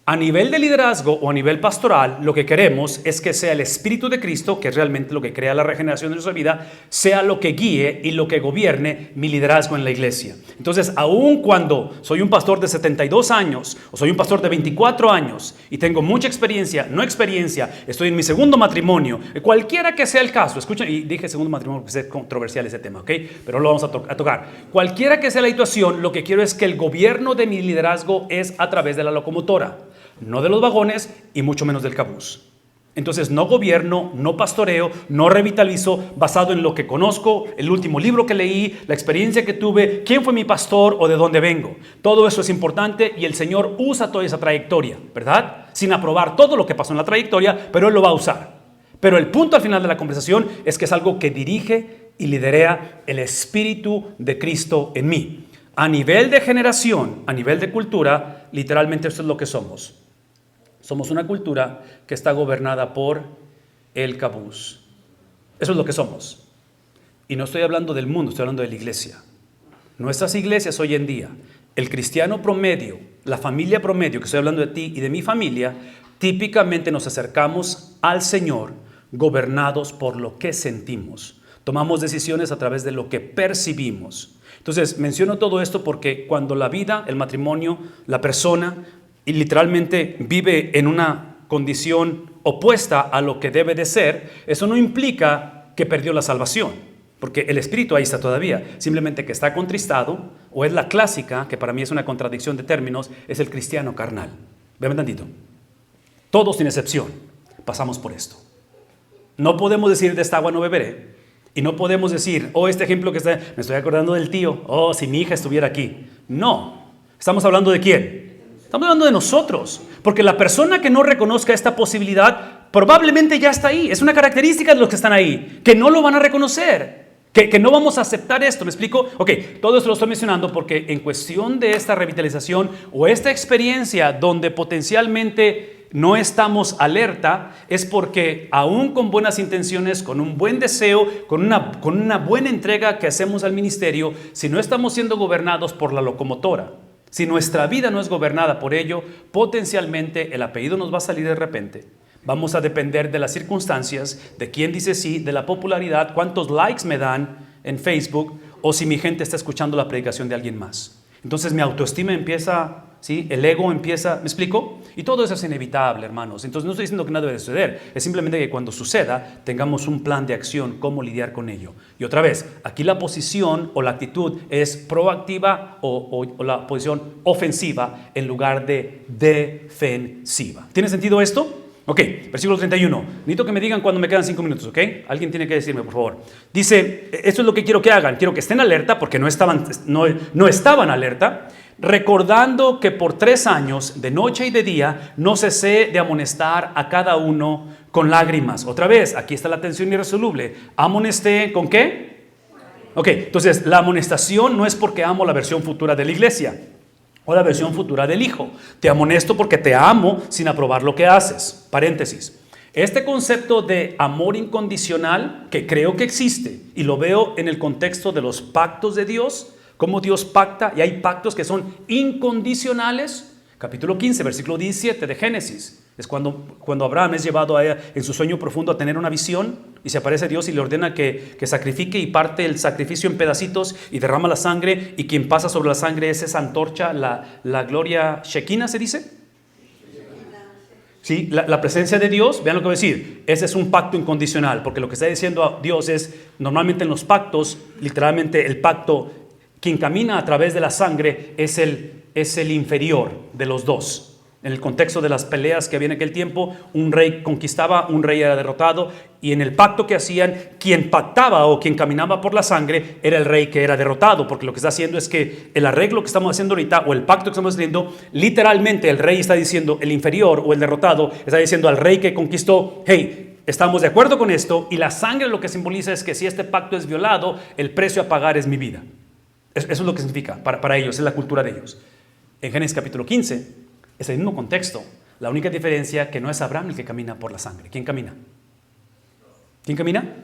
A nivel de liderazgo o a nivel pastoral, lo que queremos es que sea el Espíritu de Cristo, que es realmente lo que crea la regeneración de nuestra vida, sea lo que guíe y lo que gobierne mi liderazgo en la iglesia. Entonces, aun cuando soy un pastor de 72 años o soy un pastor de 24 años y tengo mucha experiencia, no experiencia, estoy en mi segundo matrimonio, cualquiera que sea el caso, escuchen, y dije segundo matrimonio porque es controversial ese tema, ¿ok? Pero lo vamos a tocar. Cualquiera que sea la situación, lo que quiero es que el gobierno de mi liderazgo es a través de la locomotora. No de los vagones y mucho menos del cabús. Entonces no gobierno, no pastoreo, no revitalizo basado en lo que conozco, el último libro que leí, la experiencia que tuve, quién fue mi pastor o de dónde vengo. Todo eso es importante y el Señor usa toda esa trayectoria, ¿verdad? Sin aprobar todo lo que pasó en la trayectoria, pero Él lo va a usar. Pero el punto al final de la conversación es que es algo que dirige y liderea el Espíritu de Cristo en mí. A nivel de generación, a nivel de cultura, literalmente esto es lo que somos. Somos una cultura que está gobernada por el cabús. Eso es lo que somos. Y no estoy hablando del mundo, estoy hablando de la iglesia. Nuestras iglesias hoy en día, el cristiano promedio, la familia promedio, que estoy hablando de ti y de mi familia, típicamente nos acercamos al Señor gobernados por lo que sentimos. Tomamos decisiones a través de lo que percibimos. Entonces, menciono todo esto porque cuando la vida, el matrimonio, la persona, y literalmente vive en una condición opuesta a lo que debe de ser, eso no implica que perdió la salvación, porque el espíritu ahí está todavía, simplemente que está contristado, o es la clásica, que para mí es una contradicción de términos, es el cristiano carnal. Véanme tantito. Todos sin excepción pasamos por esto. No podemos decir de esta agua no beberé, y no podemos decir, este ejemplo que está, me estoy acordando del tío, si mi hija estuviera aquí. No, estamos hablando de ¿quién? Estamos hablando de nosotros, porque la persona que no reconozca esta posibilidad probablemente ya está ahí. Es una característica de los que están ahí, que no lo van a reconocer, que no vamos a aceptar esto. ¿Me explico? Ok, todo esto lo estoy mencionando porque en cuestión de esta revitalización o esta experiencia donde potencialmente no estamos alerta es porque aún con buenas intenciones, con un buen deseo, con una buena entrega que hacemos al ministerio, si no estamos siendo gobernados por la locomotora, si nuestra vida no es gobernada por ello, potencialmente el apellido nos va a salir de repente. Vamos a depender de las circunstancias, de quién dice sí, de la popularidad, cuántos likes me dan en Facebook o si mi gente está escuchando la predicación de alguien más. Entonces mi autoestima empieza, ¿sí? El ego empieza, ¿me explico? Y todo eso es inevitable, hermanos. Entonces no estoy diciendo que nada debe suceder, es simplemente que cuando suceda tengamos un plan de acción, cómo lidiar con ello. Y otra vez, aquí la posición o la actitud es proactiva o la posición ofensiva en lugar de defensiva. ¿Tiene sentido esto? Ok, versículo 31. Necesito que me digan cuando me quedan 5 minutos, ¿ok? Alguien tiene que decirme, por favor. Dice, esto es lo que quiero que hagan. Quiero que estén alerta porque no estaban alerta. Recordando que por 3 años, de noche y de día, no cesé de amonestar a cada uno con lágrimas. Otra vez, aquí está la tensión irresoluble. ¿Amonesté con qué? Ok, entonces la amonestación no es porque amo la versión futura de la iglesia o la versión futura del Hijo. Te amonesto porque te amo sin aprobar lo que haces. Paréntesis. Este concepto de amor incondicional, que creo que existe, y lo veo en el contexto de los pactos de Dios, cómo Dios pacta, y hay pactos que son incondicionales. Capítulo 15, versículo 17 de Génesis. Es cuando Abraham es llevado en su sueño profundo a tener una visión y se aparece Dios y le ordena que sacrifique y parte el sacrificio en pedacitos y derrama la sangre, y quien pasa sobre la sangre es esa antorcha, la gloria Shekinah, ¿se dice? Sí, la presencia de Dios. Vean lo que voy a decir. Ese es un pacto incondicional, porque lo que está diciendo Dios es, normalmente en los pactos, literalmente el pacto, quien camina a través de la sangre es el inferior de los dos. En el contexto de las peleas que había en aquel tiempo, un rey conquistaba, un rey era derrotado, y en el pacto que hacían, quien pactaba o quien caminaba por la sangre era el rey que era derrotado, porque lo que está haciendo es que el arreglo que estamos haciendo ahorita, o el pacto que estamos haciendo, literalmente el rey está diciendo, el inferior o el derrotado está diciendo al rey que conquistó, hey, estamos de acuerdo con esto, y la sangre lo que simboliza es que si este pacto es violado, el precio a pagar es mi vida. Eso es lo que significa para ellos, es la cultura de ellos. En Génesis capítulo 15, es el mismo contexto. La única diferencia que no es Abraham el que camina por la sangre. ¿Quién camina? ¿Quién camina?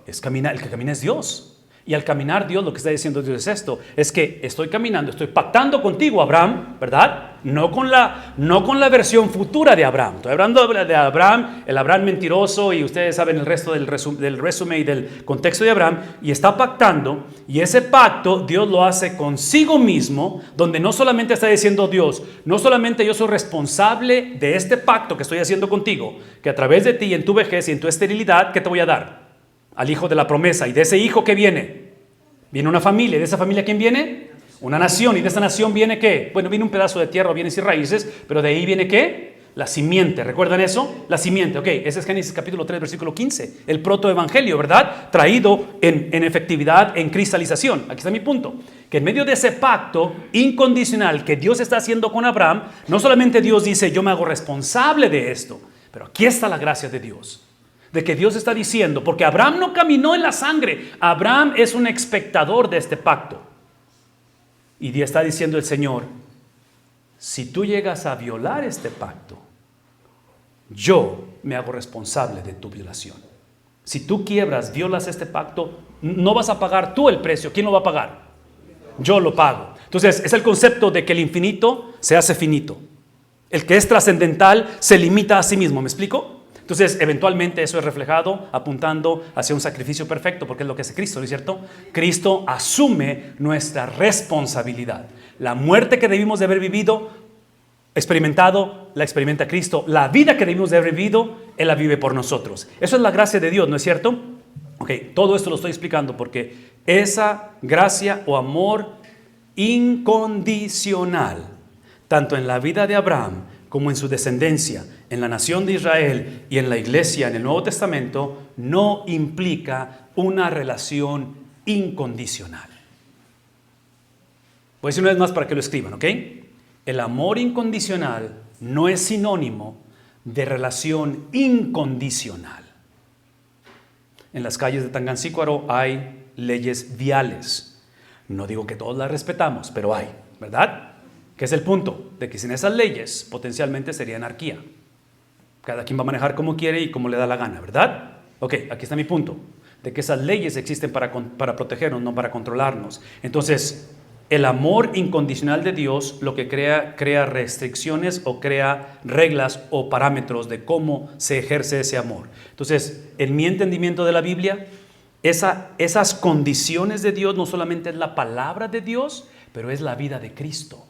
El que camina es Dios. Y al caminar Dios, lo que está diciendo Dios es esto, es que estoy caminando, estoy pactando contigo, Abraham, ¿verdad? No con la versión futura de Abraham. Estoy hablando de Abraham, el Abraham mentiroso, y ustedes saben el resto del resumen y del contexto de Abraham, y está pactando, y ese pacto Dios lo hace consigo mismo, donde no solamente está diciendo Dios, no solamente yo soy responsable de este pacto que estoy haciendo contigo, que a través de ti, en tu vejez y en tu esterilidad, ¿qué te voy a dar? Al hijo de la promesa, y de ese hijo que viene una familia, y de esa familia ¿quién viene? Una nación, y de esa nación viene ¿qué? Bueno, viene un pedazo de tierra, bienes y raíces, pero de ahí viene ¿qué? La simiente. ¿Recuerdan eso? La simiente, ok, ese es Génesis capítulo 3 versículo 15, el protoevangelio, ¿verdad? Traído en efectividad, en cristalización. Aquí está mi punto, que en medio de ese pacto incondicional que Dios está haciendo con Abraham, no solamente Dios dice yo me hago responsable de esto, pero aquí está la gracia de Dios. De que Dios está diciendo, porque Abraham no caminó en la sangre, Abraham es un espectador de este pacto. Y está diciendo el Señor, si tú llegas a violar este pacto, yo me hago responsable de tu violación. Si tú quiebras, violas este pacto, no vas a pagar tú el precio. ¿Quién lo va a pagar? Yo lo pago. Entonces es el concepto de que el infinito se hace finito. El que es trascendental se limita a sí mismo. ¿Me explico? Entonces, eventualmente eso es reflejado apuntando hacia un sacrificio perfecto, porque es lo que hace Cristo, ¿no es cierto? Cristo asume nuestra responsabilidad. La muerte que debimos de haber vivido, experimentado, la experimenta Cristo. La vida que debimos de haber vivido, Él la vive por nosotros. Eso es la gracia de Dios, ¿no es cierto? Ok, todo esto lo estoy explicando porque esa gracia o amor incondicional, tanto en la vida de Abraham como en su descendencia, en la nación de Israel y en la iglesia en el Nuevo Testamento, no implica una relación incondicional. Voy a decir una vez más para que lo escriban, ¿ok? El amor incondicional no es sinónimo de relación incondicional. En las calles de Tangancícuaro hay leyes viales. No digo que todos las respetamos, pero hay, ¿verdad? ¿Qué es el punto? De que sin esas leyes potencialmente sería anarquía. Cada quien va a manejar como quiere y como le da la gana, ¿verdad? Ok, aquí está mi punto, de que esas leyes existen para protegernos, no para controlarnos. Entonces, el amor incondicional de Dios lo que crea restricciones o crea reglas o parámetros de cómo se ejerce ese amor. Entonces, en mi entendimiento de la Biblia, esas condiciones de Dios no solamente es la palabra de Dios, pero es la vida de Cristo.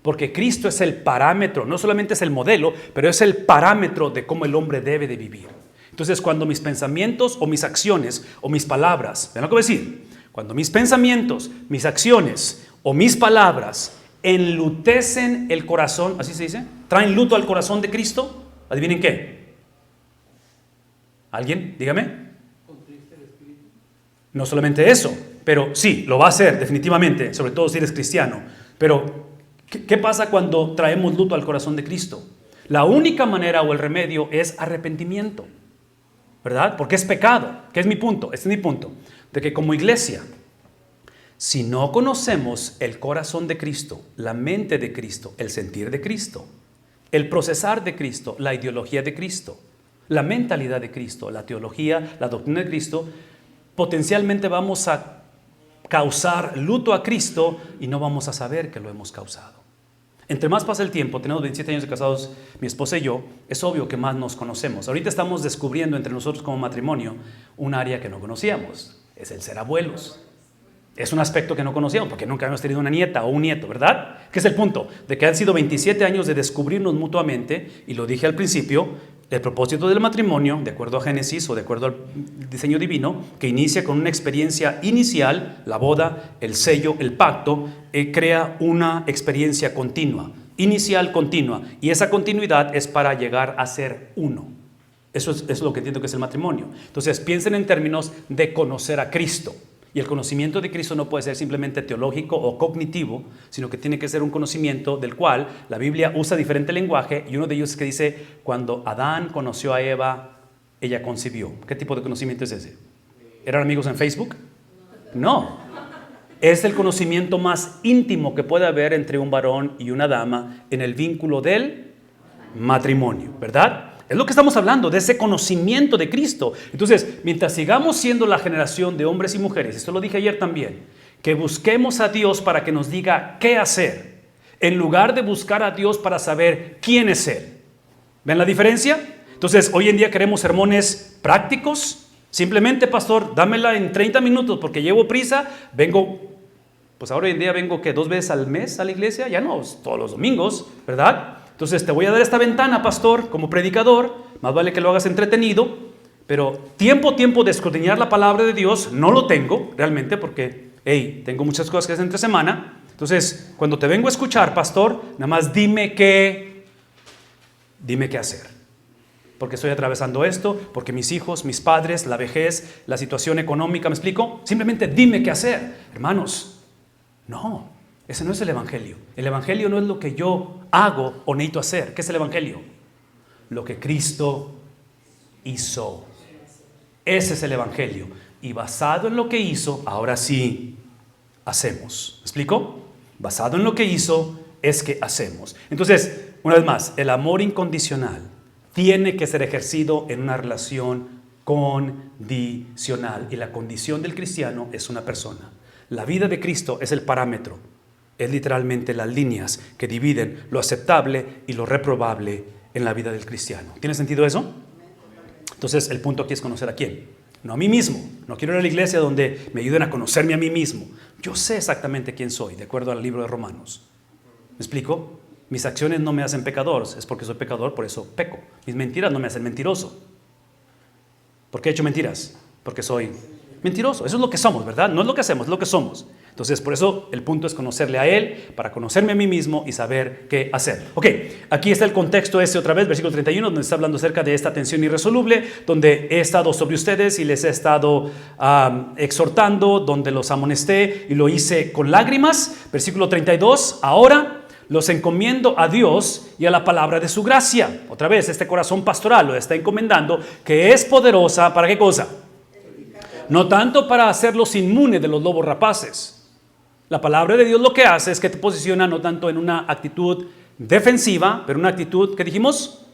Porque Cristo es el parámetro, no solamente es el modelo, pero es el parámetro de cómo el hombre debe de vivir. Entonces, cuando mis pensamientos o mis acciones o mis palabras, ¿ven lo que voy a decir? Cuando mis pensamientos, mis acciones o mis palabras enlutecen el corazón, ¿así se dice? ¿Traen luto al corazón de Cristo? ¿Adivinen qué? ¿Alguien? Dígame. No solamente eso, pero sí, lo va a hacer definitivamente, sobre todo si eres cristiano. Pero, ¿qué pasa cuando traemos luto al corazón de Cristo? La única manera o el remedio es arrepentimiento, ¿verdad? Porque es pecado. ¿Qué es mi punto? Este es mi punto. De que como iglesia, si no conocemos el corazón de Cristo, la mente de Cristo, el sentir de Cristo, el procesar de Cristo, la ideología de Cristo, la mentalidad de Cristo, la teología, la doctrina de Cristo, potencialmente vamos a causar luto a Cristo y no vamos a saber que lo hemos causado. Entre más pasa el tiempo, tenemos 27 años de casados, mi esposa y yo, es obvio que más nos conocemos. Ahorita estamos descubriendo entre nosotros como matrimonio un área que no conocíamos, es el ser abuelos. Es un aspecto que no conocíamos porque nunca habíamos tenido una nieta o un nieto, ¿verdad? ¿Qué es el punto? De que han sido 27 años de descubrirnos mutuamente, y lo dije al principio, el propósito del matrimonio, de acuerdo a Génesis o de acuerdo al diseño divino, que inicia con una experiencia inicial, la boda, el sello, el pacto, crea una experiencia continua, inicial, continua, y esa continuidad es para llegar a ser uno. Eso es lo que entiendo que es el matrimonio. Entonces, piensen en términos de conocer a Cristo. Y el conocimiento de Cristo no puede ser simplemente teológico o cognitivo, sino que tiene que ser un conocimiento del cual la Biblia usa diferente lenguaje, y uno de ellos es que dice, cuando Adán conoció a Eva, ella concibió. ¿Qué tipo de conocimiento es ese? ¿Eran amigos en Facebook? No. Es el conocimiento más íntimo que puede haber entre un varón y una dama en el vínculo del matrimonio, ¿verdad? Es lo que estamos hablando, de ese conocimiento de Cristo. Entonces, mientras sigamos siendo la generación de hombres y mujeres, esto lo dije ayer también, que busquemos a Dios para que nos diga qué hacer, en lugar de buscar a Dios para saber quién es Él. ¿Ven la diferencia? Entonces, hoy en día queremos sermones prácticos. Simplemente, pastor, dámela en 30 minutos porque llevo prisa, pues ahora hoy en día vengo que 2 veces al mes a la iglesia, ya no, todos los domingos, ¿verdad? Entonces te voy a dar esta ventana, pastor, como predicador, más vale que lo hagas entretenido, pero tiempo de escudriñar la palabra de Dios no lo tengo realmente porque, tengo muchas cosas que hacer entre semana. Entonces, cuando te vengo a escuchar, pastor, nada más dime qué hacer. Porque estoy atravesando esto, porque mis hijos, mis padres, la vejez, la situación económica, ¿me explico? Simplemente dime qué hacer. Hermanos, no. Ese no es el evangelio. El evangelio no es lo que yo hago o necesito hacer. ¿Qué es el evangelio? Lo que Cristo hizo. Ese es el evangelio. Y basado en lo que hizo, ahora sí hacemos. ¿Me explico? Basado en lo que hizo es que hacemos. Entonces, una vez más, el amor incondicional tiene que ser ejercido en una relación condicional. Y la condición del cristiano es una persona. La vida de Cristo es el parámetro. Es literalmente las líneas que dividen lo aceptable y lo reprobable en la vida del cristiano. ¿Tiene sentido eso? Entonces, el punto aquí es conocer a quién. No a mí mismo. No quiero ir a la iglesia donde me ayuden a conocerme a mí mismo. Yo sé exactamente quién soy, de acuerdo al libro de Romanos. ¿Me explico? Mis acciones no me hacen pecador. Es porque soy pecador, por eso peco. Mis mentiras no me hacen mentiroso. ¿Por qué he hecho mentiras? Porque soy mentiroso. Eso es lo que somos, ¿verdad? No es lo que hacemos, es lo que somos. Entonces, por eso el punto es conocerle a Él, para conocerme a mí mismo y saber qué hacer. Ok, aquí está el contexto otra vez, versículo 31, donde está hablando acerca de esta tensión irresoluble, donde he estado sobre ustedes y les he estado exhortando, donde los amonesté y lo hice con lágrimas. Versículo 32, ahora los encomiendo a Dios y a la palabra de su gracia. Otra vez, este corazón pastoral lo está encomendando, que es poderosa, ¿para qué cosa? No tanto para hacerlos inmunes de los lobos rapaces. La palabra de Dios lo que hace es que te posiciona no tanto en una actitud defensiva, pero una actitud, ¿qué dijimos?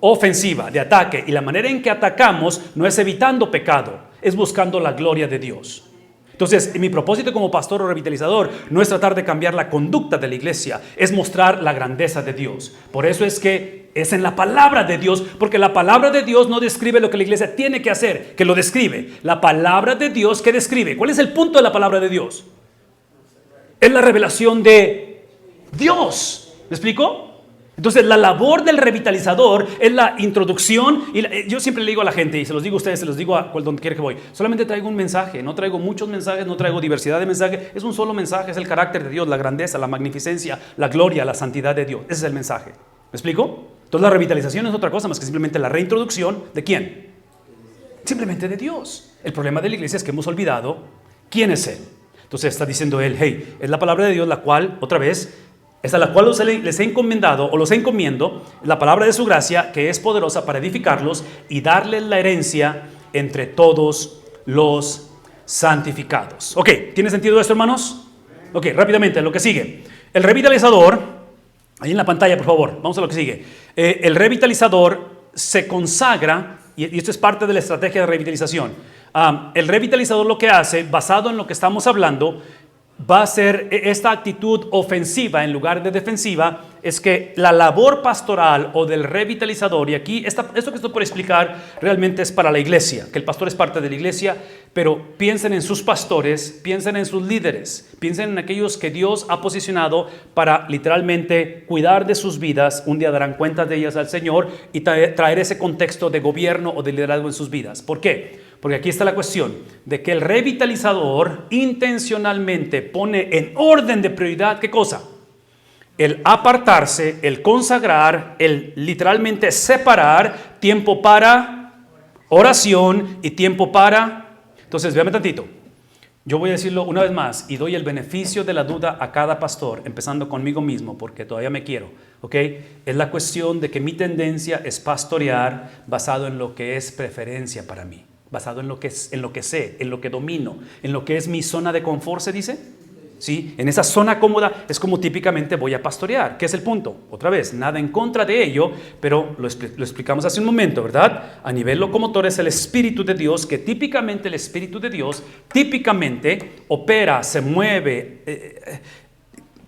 ofensiva, de ataque. Y la manera en que atacamos no es evitando pecado, es buscando la gloria de Dios. Entonces, mi propósito como pastor o revitalizador no es tratar de cambiar la conducta de la iglesia, es mostrar la grandeza de Dios. Por eso es que es en la palabra de Dios, porque la palabra de Dios no describe lo que la iglesia tiene que hacer, que lo describe. La palabra de Dios que describe. ¿Cuál es el punto de la palabra de Dios? Es la revelación de Dios. ¿Me explico? Entonces la labor del revitalizador es la introducción y yo siempre le digo a la gente, y se los digo a ustedes, se los digo a donde quiera que voy, solamente traigo un mensaje, no traigo muchos mensajes, no traigo diversidad de mensajes, es un solo mensaje, es el carácter de Dios, la grandeza, la magnificencia, la gloria, la santidad de Dios. Ese es el mensaje. ¿Me explico? Entonces la revitalización es otra cosa más que simplemente la reintroducción ¿de quién? Simplemente de Dios. El problema de la iglesia es que hemos olvidado quién es Él. Entonces está diciendo Él, hey, es la palabra de Dios la cual, otra vez, esta la cual les he encomendado o los encomiendo, la palabra de su gracia que es poderosa para edificarlos y darles la herencia entre todos los santificados. Ok, ¿tiene sentido esto, hermanos? Ok, rápidamente, lo que sigue. El revitalizador, ahí en la pantalla, por favor, vamos a lo que sigue. El revitalizador se consagra, y esto es parte de la estrategia de revitalización. El revitalizador lo que hace, basado en lo que estamos hablando, va a ser esta actitud ofensiva en lugar de defensiva, es que la labor pastoral o del revitalizador, y aquí esto que estoy por explicar realmente es para la iglesia, que el pastor es parte de la iglesia, pero piensen en sus pastores, piensen en sus líderes, piensen en aquellos que Dios ha posicionado para literalmente cuidar de sus vidas, un día darán cuenta de ellas al Señor y traer ese contexto de gobierno o de liderazgo en sus vidas. ¿Por qué? Porque aquí está la cuestión de que el revitalizador intencionalmente pone en orden de prioridad, ¿qué cosa? El apartarse, el consagrar, el literalmente separar tiempo para oración y tiempo para... Entonces, véame tantito. Yo voy a decirlo una vez más y doy el beneficio de la duda a cada pastor, empezando conmigo mismo, porque todavía me quiero, ¿ok? Es la cuestión de que mi tendencia es pastorear basado en lo que es preferencia para mí. Basado en lo que sé, en lo que domino, en lo que es mi zona de confort, ¿se dice? ¿Sí? En esa zona cómoda es como típicamente voy a pastorear. ¿Qué es el punto? Otra vez, nada en contra de ello, pero lo explicamos hace un momento, ¿verdad? A nivel locomotor es el Espíritu de Dios, que típicamente el Espíritu de Dios opera, se mueve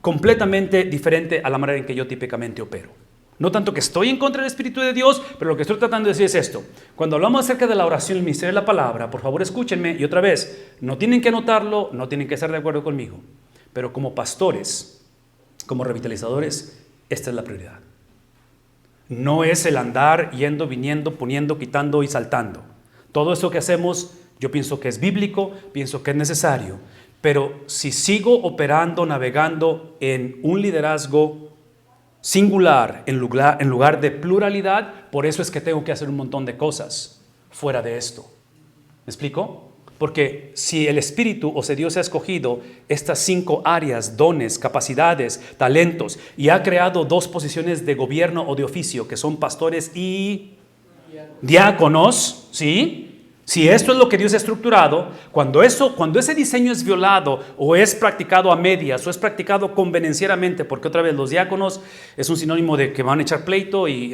completamente diferente a la manera en que yo típicamente opero. No tanto que estoy en contra del Espíritu de Dios, pero lo que estoy tratando de decir es esto. Cuando hablamos acerca de la oración y el ministerio de la palabra, por favor escúchenme y otra vez, no tienen que anotarlo, no tienen que estar de acuerdo conmigo, pero como pastores, como revitalizadores, esta es la prioridad. No es el andar yendo, viniendo, poniendo, quitando y saltando. Todo eso que hacemos, yo pienso que es bíblico, pienso que es necesario, pero si sigo operando, navegando en un liderazgo singular en lugar de pluralidad, por eso es que tengo que hacer un montón de cosas fuera de esto. ¿Me explico? Porque si el Espíritu o si Dios ha escogido estas 5 áreas, dones, capacidades, talentos, y ha creado 2 posiciones de gobierno o de oficio, que son pastores y diáconos, ¿sí? Si esto es lo que Dios ha estructurado, cuando ese diseño es violado o es practicado a medias o es practicado convenencieramente, porque otra vez los diáconos es un sinónimo de que van a echar pleito y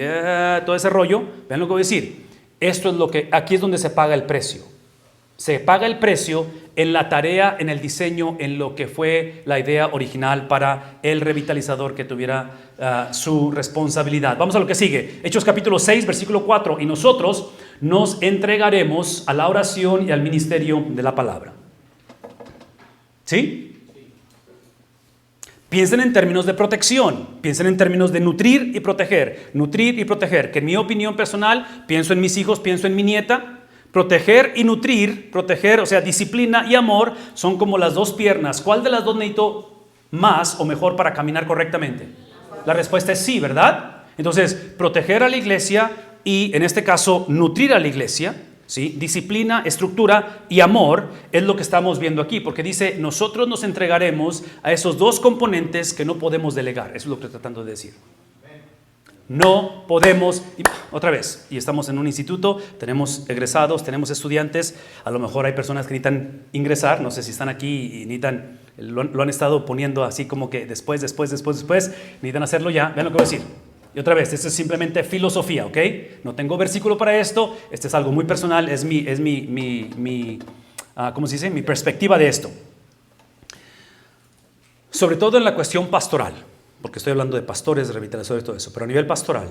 todo ese rollo, vean lo que voy a decir. Esto es aquí es donde se paga el precio. Se paga el precio en la tarea, en el diseño, en lo que fue la idea original para el revitalizador que tuviera su responsabilidad. Vamos a lo que sigue. Hechos capítulo 6, versículo 4. Y nosotros nos entregaremos a la oración y al ministerio de la palabra. ¿Sí? Piensen en términos de protección, piensen en términos de nutrir y proteger, que en mi opinión personal, pienso en mis hijos, pienso en mi nieta. Proteger y nutrir, o sea, disciplina y amor, son como las 2 piernas. ¿Cuál de las 2 necesito más o mejor para caminar correctamente? La respuesta es sí, ¿verdad? Entonces, proteger a la iglesia y, en este caso, nutrir a la iglesia, ¿sí? Disciplina, estructura y amor es lo que estamos viendo aquí, porque dice, nosotros nos entregaremos a esos 2 componentes que no podemos delegar. Eso es lo que estoy tratando de decir. No podemos, otra vez, y estamos en un instituto, tenemos egresados, tenemos estudiantes, a lo mejor hay personas que necesitan ingresar, no sé si están aquí y necesitan, lo han estado poniendo así como que después, necesitan hacerlo ya. Vean lo que voy a decir. Y otra vez, esto es simplemente filosofía, ¿ok? No tengo versículo para esto, este es algo muy personal, es ¿cómo se dice? Mi perspectiva de esto. Sobre todo en la cuestión pastoral, porque estoy hablando de pastores, de revitalizadores, todo eso, pero a nivel pastoral,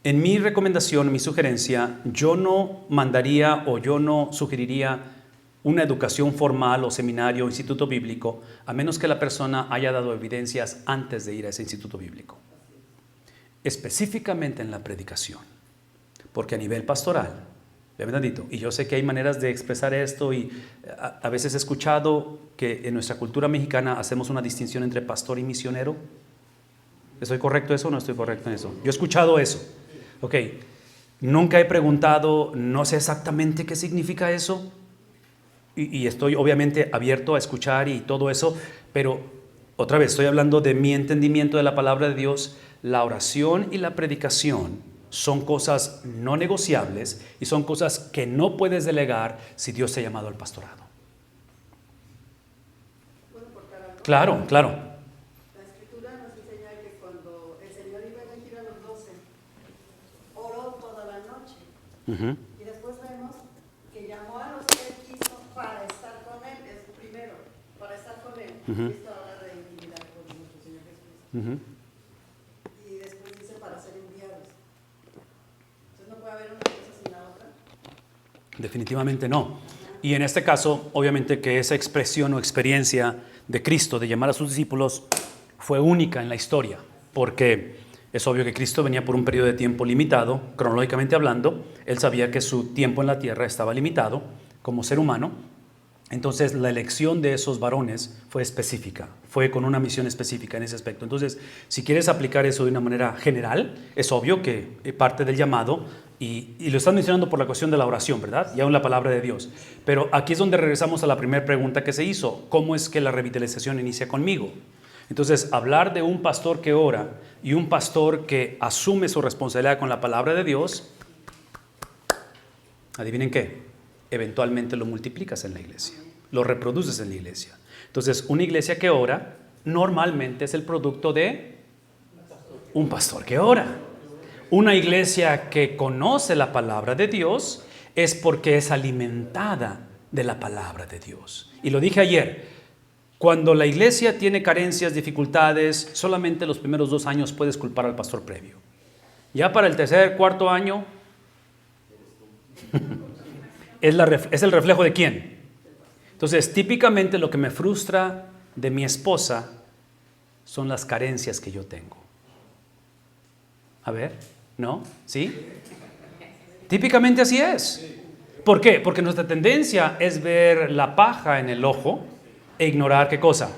en mi recomendación, mi sugerencia, yo no mandaría o yo no sugeriría una educación formal o seminario o instituto bíblico, a menos que la persona haya dado evidencias antes de ir a ese instituto bíblico. Específicamente en la predicación, porque a nivel pastoral, bendito, y yo sé que hay maneras de expresar esto y a veces he escuchado que en nuestra cultura mexicana hacemos una distinción entre pastor y misionero. ¿Estoy correcto eso o no estoy correcto en eso? Yo he escuchado eso. Ok, nunca he preguntado, no sé exactamente qué significa eso y estoy obviamente abierto a escuchar y todo eso, pero otra vez estoy hablando de mi entendimiento de la palabra de Dios. La oración y la predicación son cosas no negociables y son cosas que no puedes delegar si Dios te ha llamado al pastorado. ¿Puedo aportar algo? Claro, claro. La Escritura nos enseña que cuando el Señor iba a elegir a los 12, oró toda la noche. Ujú. Y después vemos que llamó a los que él quiso para estar con él, es el primero, para estar con él. Ujú. Esto habla de intimidad con nuestro Señor Jesucristo. Ujú. Y después dice para ser enviados. Entonces no puede haber una cosa sin la otra. Definitivamente no. Y en este caso, obviamente que esa expresión o experiencia de Cristo de llamar a sus discípulos fue única en la historia, porque es obvio que Cristo venía por un periodo de tiempo limitado, cronológicamente hablando. Él sabía que su tiempo en la tierra estaba limitado como ser humano. Entonces la elección de esos varones fue específica, fue con una misión específica en ese aspecto. Entonces, si quieres aplicar eso de una manera general, es obvio que parte del llamado, y lo están mencionando por la cuestión de la oración, ¿verdad? Y aún la palabra de Dios. Pero aquí es donde regresamos a la primera pregunta que se hizo: ¿cómo es que la revitalización inicia conmigo? Entonces, hablar de un pastor que ora y un pastor que asume su responsabilidad con la palabra de Dios, ¿adivinen qué? Eventualmente lo multiplicas en la iglesia, lo reproduces en la iglesia. Entonces, una iglesia que ora normalmente es el producto de un pastor que ora. Una iglesia que conoce la palabra de Dios es porque es alimentada de la palabra de Dios. Y lo dije ayer, cuando la iglesia tiene carencias, dificultades, solamente los primeros 2 años puedes culpar al pastor previo. Ya para el tercer, cuarto año, ¿es el reflejo de quién? Entonces, típicamente lo que me frustra de mi esposa son las carencias que yo tengo. A ver, ¿no? ¿Sí? Típicamente así es. ¿Por qué? Porque nuestra tendencia es ver la paja en el ojo e ignorar ¿qué cosa?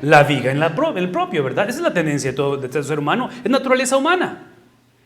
La viga en el propio, ¿verdad? Esa es la tendencia de todo ser humano, es naturaleza humana.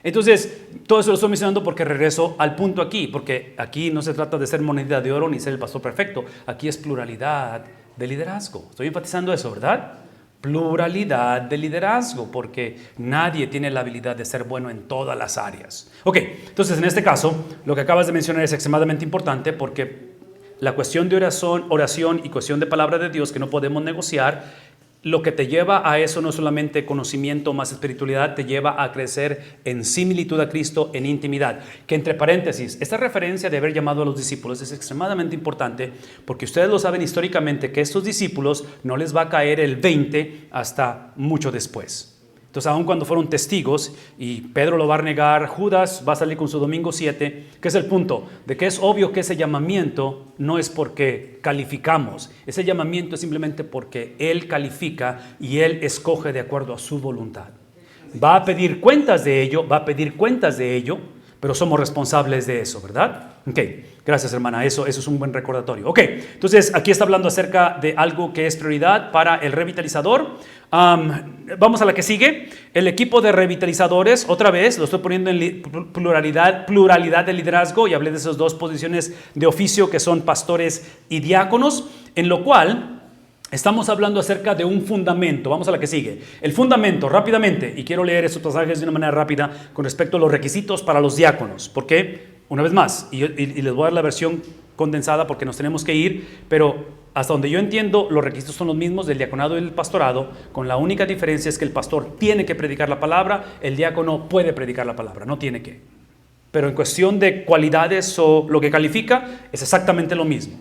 Entonces, todo eso lo estoy mencionando porque regreso al punto aquí, porque aquí no se trata de ser monedita de oro ni ser el pastor perfecto, aquí es pluralidad de liderazgo. Estoy enfatizando eso, ¿verdad? Pluralidad de liderazgo, porque nadie tiene la habilidad de ser bueno en todas las áreas. Ok, entonces en este caso, lo que acabas de mencionar es extremadamente importante, porque la cuestión de oración y cuestión de palabra de Dios que no podemos negociar, lo que te lleva a eso no es solamente conocimiento más espiritualidad, te lleva a crecer en similitud a Cristo, en intimidad. Que entre paréntesis, esta referencia de haber llamado a los discípulos es extremadamente importante, porque ustedes lo saben históricamente que estos discípulos no les va a caer el 20 hasta mucho después. Entonces, aun cuando fueron testigos, y Pedro lo va a negar, Judas va a salir con su domingo 7, que es el punto, de que es obvio que ese llamamiento no es porque calificamos, ese llamamiento es simplemente porque Él califica y Él escoge de acuerdo a su voluntad. Va a pedir cuentas de ello, pero somos responsables de eso, ¿verdad? Ok, gracias hermana, eso es un buen recordatorio. Ok, entonces aquí está hablando acerca de algo que es prioridad para el revitalizador. Vamos a la que sigue. El equipo de revitalizadores, otra vez lo estoy poniendo en pluralidad de liderazgo, y hablé de esas 2 posiciones de oficio que son pastores y diáconos, en lo cual estamos hablando acerca de un fundamento. Vamos a la que sigue. El fundamento, rápidamente, y quiero leer estos pasajes de una manera rápida con respecto a los requisitos para los diáconos. ¿Por qué? Una vez más, y les voy a dar la versión condensada porque nos tenemos que ir, pero hasta donde yo entiendo, los requisitos son los mismos del diaconado y del pastorado, con la única diferencia es que el pastor tiene que predicar la palabra, el diácono puede predicar la palabra, no tiene que. Pero en cuestión de cualidades o lo que califica, es exactamente lo mismo.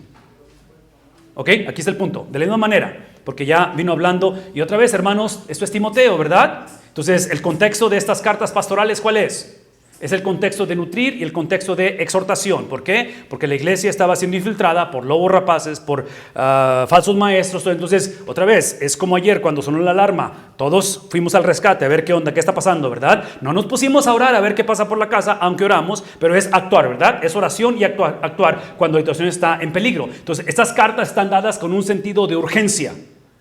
¿Ok? Aquí está el punto. De la misma manera, porque ya vino hablando, y otra vez, hermanos, esto es Timoteo, ¿verdad? Entonces, el contexto de estas cartas pastorales, ¿cuál es? Es el contexto de nutrir y el contexto de exhortación. ¿Por qué? Porque la iglesia estaba siendo infiltrada por lobos rapaces, por falsos maestros. Entonces, otra vez, es como ayer cuando sonó la alarma. Todos fuimos al rescate a ver qué onda, qué está pasando, ¿verdad? No nos pusimos a orar a ver qué pasa por la casa, aunque oramos, pero es actuar, ¿verdad? Es oración y actuar cuando la situación está en peligro. Entonces, estas cartas están dadas con un sentido de urgencia.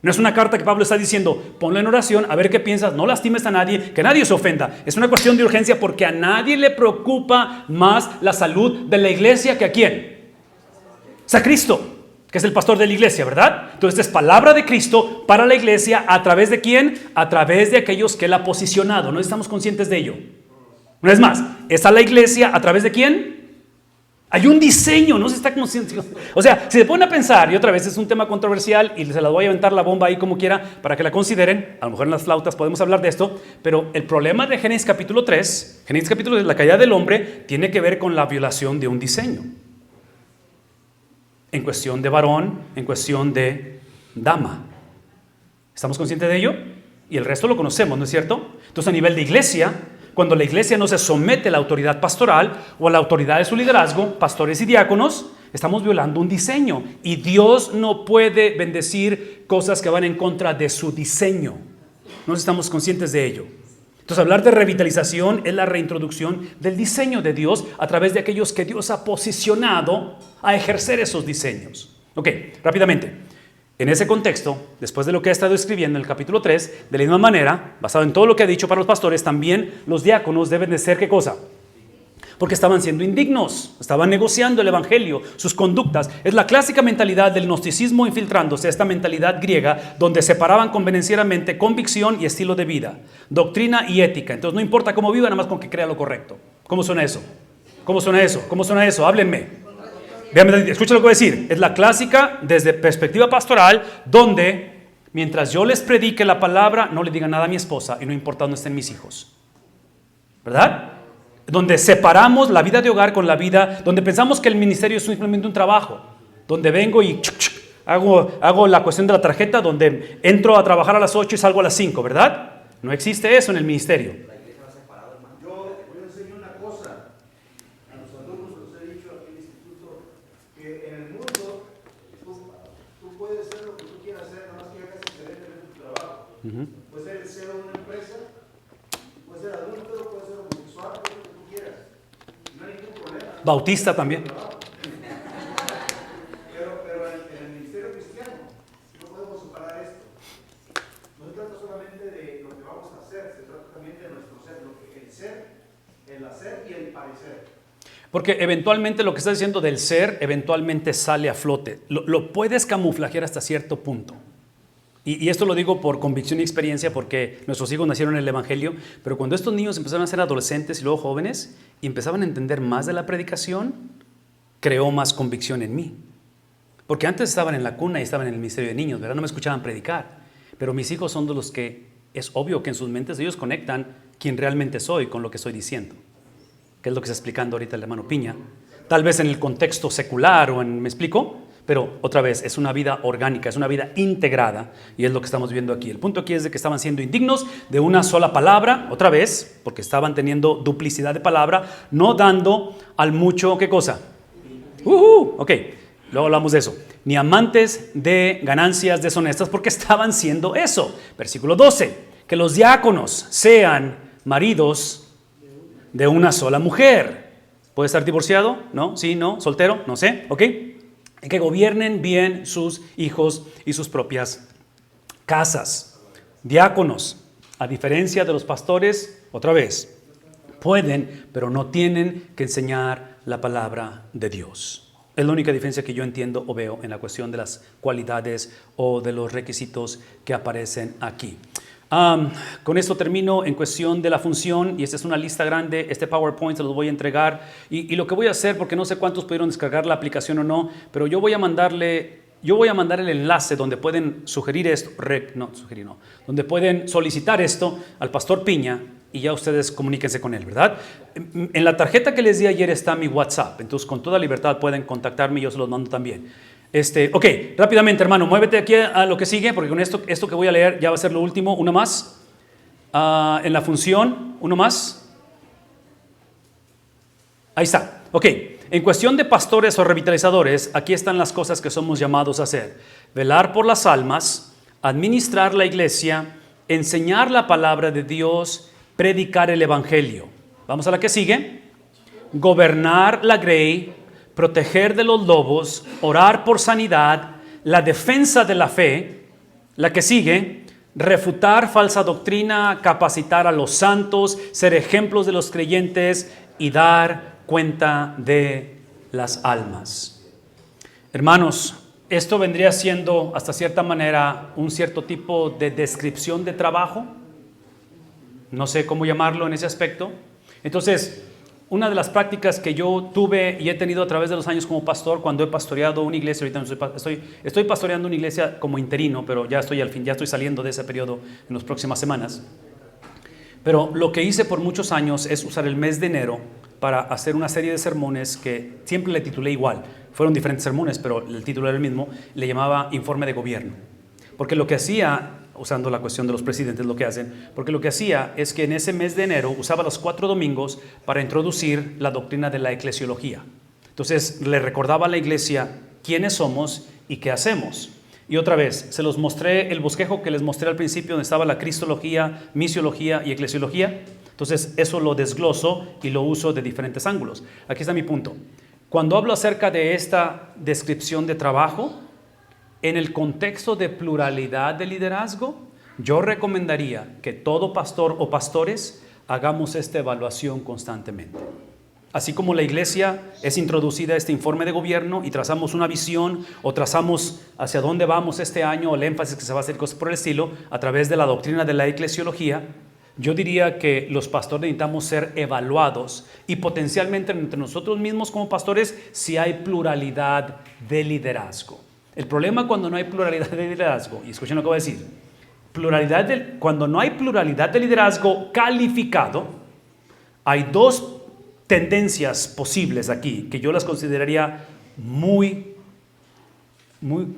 No es una carta que Pablo está diciendo, ponla en oración, a ver qué piensas, no lastimes a nadie, que nadie se ofenda. Es una cuestión de urgencia porque a nadie le preocupa más la salud de la iglesia que a quién. Es a Cristo, que es el pastor de la iglesia, ¿verdad? Entonces es palabra de Cristo para la iglesia, ¿a través de quién? A través de aquellos que Él ha posicionado. ¿No estamos conscientes de ello? Una vez más, ¿está la iglesia a través de quién? Hay un diseño, no se está consciente. O sea, si se ponen a pensar, y otra vez es un tema controversial y se las voy a aventar la bomba ahí como quiera para que la consideren, a lo mejor en las flautas podemos hablar de esto, pero el problema de Génesis capítulo 3, Génesis capítulo 3, la caída del hombre, tiene que ver con la violación de un diseño. En cuestión de varón, en cuestión de dama. ¿Estamos conscientes de ello? Y el resto lo conocemos, ¿no es cierto? Entonces a nivel de iglesia, cuando la iglesia no se somete a la autoridad pastoral o a la autoridad de su liderazgo, pastores y diáconos, estamos violando un diseño. Y Dios no puede bendecir cosas que van en contra de su diseño. No estamos conscientes de ello. Entonces hablar de revitalización es la reintroducción del diseño de Dios a través de aquellos que Dios ha posicionado a ejercer esos diseños. Ok, rápidamente. En ese contexto, después de lo que ha estado escribiendo en el capítulo 3, de la misma manera, basado en todo lo que ha dicho para los pastores, también los diáconos deben de ser, ¿qué cosa? Porque estaban siendo indignos, estaban negociando el evangelio, sus conductas. Es la clásica mentalidad del gnosticismo infiltrándose, esta mentalidad griega, donde separaban convenencieramente convicción y estilo de vida, doctrina y ética. Entonces no importa cómo viva, nada más con que crea lo correcto. ¿Cómo suena eso? ¿Cómo suena eso? ¿Cómo suena eso? Háblenme. Véanme, escuchen lo que voy a decir. Es la clásica desde perspectiva pastoral, donde mientras yo les predique la palabra, no le diga nada a mi esposa y no importa dónde estén mis hijos. ¿Verdad? Donde separamos la vida de hogar con la vida, donde pensamos que el ministerio es simplemente un trabajo, donde vengo y hago la cuestión de la tarjeta, donde entro a trabajar a las 8 y salgo a las 5, ¿verdad? No existe eso en el ministerio. Yo enseño una cosa a los alumnos, los he dicho aquí en el instituto, que en el mundo tú puedes hacer lo que tú quieras hacer, nada más que hagas excelentemente tu trabajo. Puedes ser el CEO de una empresa, puedes ser adúltero, puedes ser homosexual, puedes ser lo que tú quieras. No hay ningún problema. Bautista también. Pero en el ministerio cristiano no podemos separar esto. No se trata solamente de lo que vamos a hacer, se trata también de nuestro ser, el ser, el hacer y el parecer. Porque eventualmente lo que estás diciendo del ser, eventualmente sale a flote. Lo puedes camuflajear hasta cierto punto. Y esto lo digo por convicción y experiencia porque nuestros hijos nacieron en el Evangelio, pero cuando estos niños empezaron a ser adolescentes y luego jóvenes y empezaban a entender más de la predicación, creó más convicción en mí. Porque antes estaban en la cuna y estaban en el ministerio de niños, ¿verdad? No me escuchaban predicar. Pero mis hijos son de los que es obvio que en sus mentes ellos conectan quién realmente soy con lo que estoy diciendo. Que es lo que está explicando ahorita el hermano Piña. Tal vez en el contexto secular ¿me explico? Pero otra vez, es una vida orgánica, es una vida integrada y es lo que estamos viendo aquí. El punto aquí es de que estaban siendo indignos de una sola palabra, otra vez, porque estaban teniendo duplicidad de palabra, no dando al mucho, ¿qué cosa? Ok, luego hablamos de eso. Ni amantes de ganancias deshonestas porque estaban siendo eso. Versículo 12, que los diáconos sean maridos de una sola mujer. ¿Puede estar divorciado? ¿No? ¿Sí? ¿No? ¿Soltero? No sé. ¿Ok? Que gobiernen bien sus hijos y sus propias casas. Diáconos, a diferencia de los pastores, otra vez, pueden, pero no tienen que enseñar la palabra de Dios. Es la única diferencia que yo entiendo o veo en la cuestión de las cualidades o de los requisitos que aparecen aquí. Con esto termino en cuestión de la función, y esta es una lista grande. Este PowerPoint se los voy a entregar, y lo que voy a hacer, porque no sé cuántos pudieron descargar la aplicación o no, pero yo voy a mandar el enlace donde pueden sugerir esto, donde pueden solicitar esto al pastor Piña, y ya ustedes comuníquense con él, ¿verdad? En la tarjeta que les di ayer está mi WhatsApp, entonces con toda libertad pueden contactarme y yo se los mando también. Ok, rápidamente, hermano, muévete aquí a lo que sigue, porque con esto que voy a leer ya va a ser lo último. Uno más. En la función, uno más. Ahí está. Ok, en cuestión de pastores o revitalizadores, aquí están las cosas que somos llamados a hacer: velar por las almas, administrar la iglesia, enseñar la palabra de Dios, predicar el evangelio. Vamos a la que sigue. Gobernar la grey, proteger de los lobos, orar por sanidad, la defensa de la fe. La que sigue, refutar falsa doctrina, capacitar a los santos, ser ejemplos de los creyentes y dar cuenta de las almas. Hermanos, esto vendría siendo hasta cierta manera un cierto tipo de descripción de trabajo. No sé cómo llamarlo en ese aspecto. Entonces, una de las prácticas que yo tuve y he tenido a través de los años como pastor, cuando he pastoreado una iglesia, ahorita estoy pastoreando una iglesia como interino, pero ya estoy saliendo de ese periodo en las próximas semanas. Pero lo que hice por muchos años es usar el mes de enero para hacer una serie de sermones que siempre le titulé igual. Fueron diferentes sermones, pero el título era el mismo. Le llamaba Informe de Gobierno. Porque lo que hacía, usando la cuestión de los presidentes, lo que hacen, porque lo que hacía es que en ese mes de enero usaba los 4 domingos para introducir la doctrina de la eclesiología. Entonces le recordaba a la iglesia quiénes somos y qué hacemos. Y otra vez, se los mostré el bosquejo que les mostré al principio, donde estaba la cristología, misiología y eclesiología. Entonces eso lo desgloso y lo uso de diferentes ángulos. Aquí está mi punto. Cuando hablo acerca de esta descripción de trabajo, en el contexto de pluralidad de liderazgo, yo recomendaría que todo pastor o pastores hagamos esta evaluación constantemente. Así como la iglesia es introducida a este informe de gobierno y trazamos una visión o trazamos hacia dónde vamos este año o el énfasis que se va a hacer, cosas por el estilo, a través de la doctrina de la eclesiología, yo diría que los pastores necesitamos ser evaluados y potencialmente entre nosotros mismos como pastores si hay pluralidad de liderazgo. El problema cuando no hay pluralidad de liderazgo, y escuchen lo que voy a decir, cuando no hay pluralidad de liderazgo calificado, hay 2 tendencias posibles aquí que yo las consideraría muy,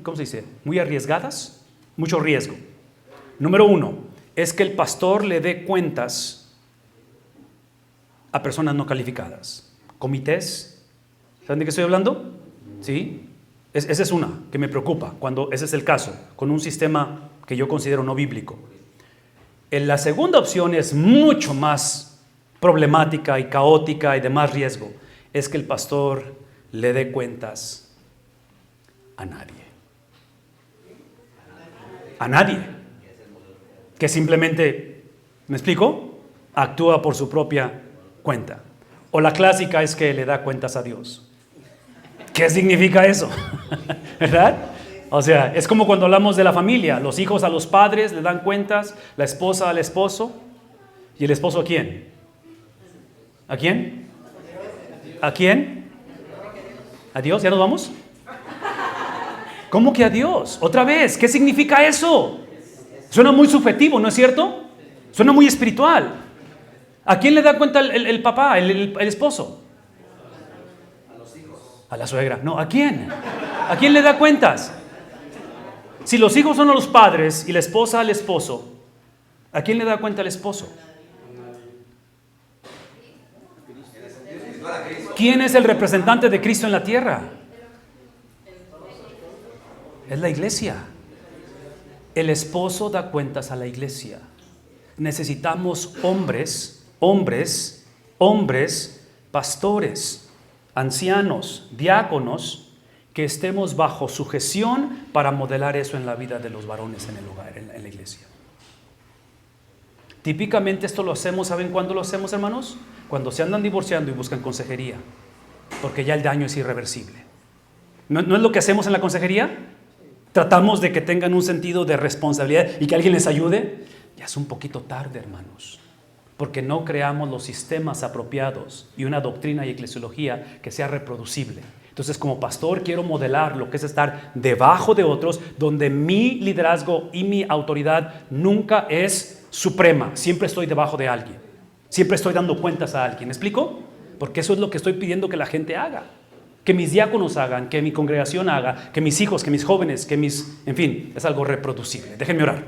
¿cómo se dice? Muy arriesgadas, mucho riesgo. Número 1, es que el pastor le dé cuentas a personas no calificadas. Comités, ¿saben de qué estoy hablando? ¿Sí? Esa es una que me preocupa cuando ese es el caso, con un sistema que yo considero no bíblico. La segunda opción es mucho más problemática y caótica y de más riesgo. Es que el pastor le dé cuentas a nadie. A nadie. Que simplemente, ¿me explico? Actúa por su propia cuenta. O la clásica es que le da cuentas a Dios. ¿Qué significa eso? ¿Verdad? O sea, es como cuando hablamos de la familia. Los hijos a los padres le dan cuentas, la esposa al esposo. ¿Y el esposo a quién? ¿A quién? ¿A quién? ¿A Dios? ¿Ya nos vamos? ¿Cómo que a Dios? Otra vez, ¿qué significa eso? Suena muy subjetivo, ¿no es cierto? Suena muy espiritual. ¿A quién le da cuenta el papá, el esposo? A la suegra. No, ¿a quién? ¿A quién le da cuentas? Si los hijos son a los padres y la esposa al esposo, ¿a quién le da cuenta el esposo? ¿Quién es el representante de Cristo en la tierra? Es la iglesia. El esposo da cuentas a la iglesia. Necesitamos hombres, pastores, ancianos, diáconos, que estemos bajo sujeción para modelar eso en la vida de los varones en el hogar, en la iglesia. Típicamente esto lo hacemos, ¿saben cuándo lo hacemos, hermanos? Cuando se andan divorciando y buscan consejería, porque ya el daño es irreversible. ¿No es lo que hacemos en la consejería? Tratamos de que tengan un sentido de responsabilidad y que alguien les ayude. ya es un poquito tarde, hermanos, porque no creamos los sistemas apropiados y una doctrina y eclesiología que sea reproducible. Entonces, como pastor, quiero modelar lo que es estar debajo de otros, donde mi liderazgo y mi autoridad nunca es suprema. Siempre estoy debajo de alguien. Siempre estoy dando cuentas a alguien. ¿Me explico? Porque eso es lo que estoy pidiendo que la gente haga. Que mis diáconos hagan, que mi congregación haga, que mis hijos, que mis jóvenes, en fin, es algo reproducible. Déjenme orar.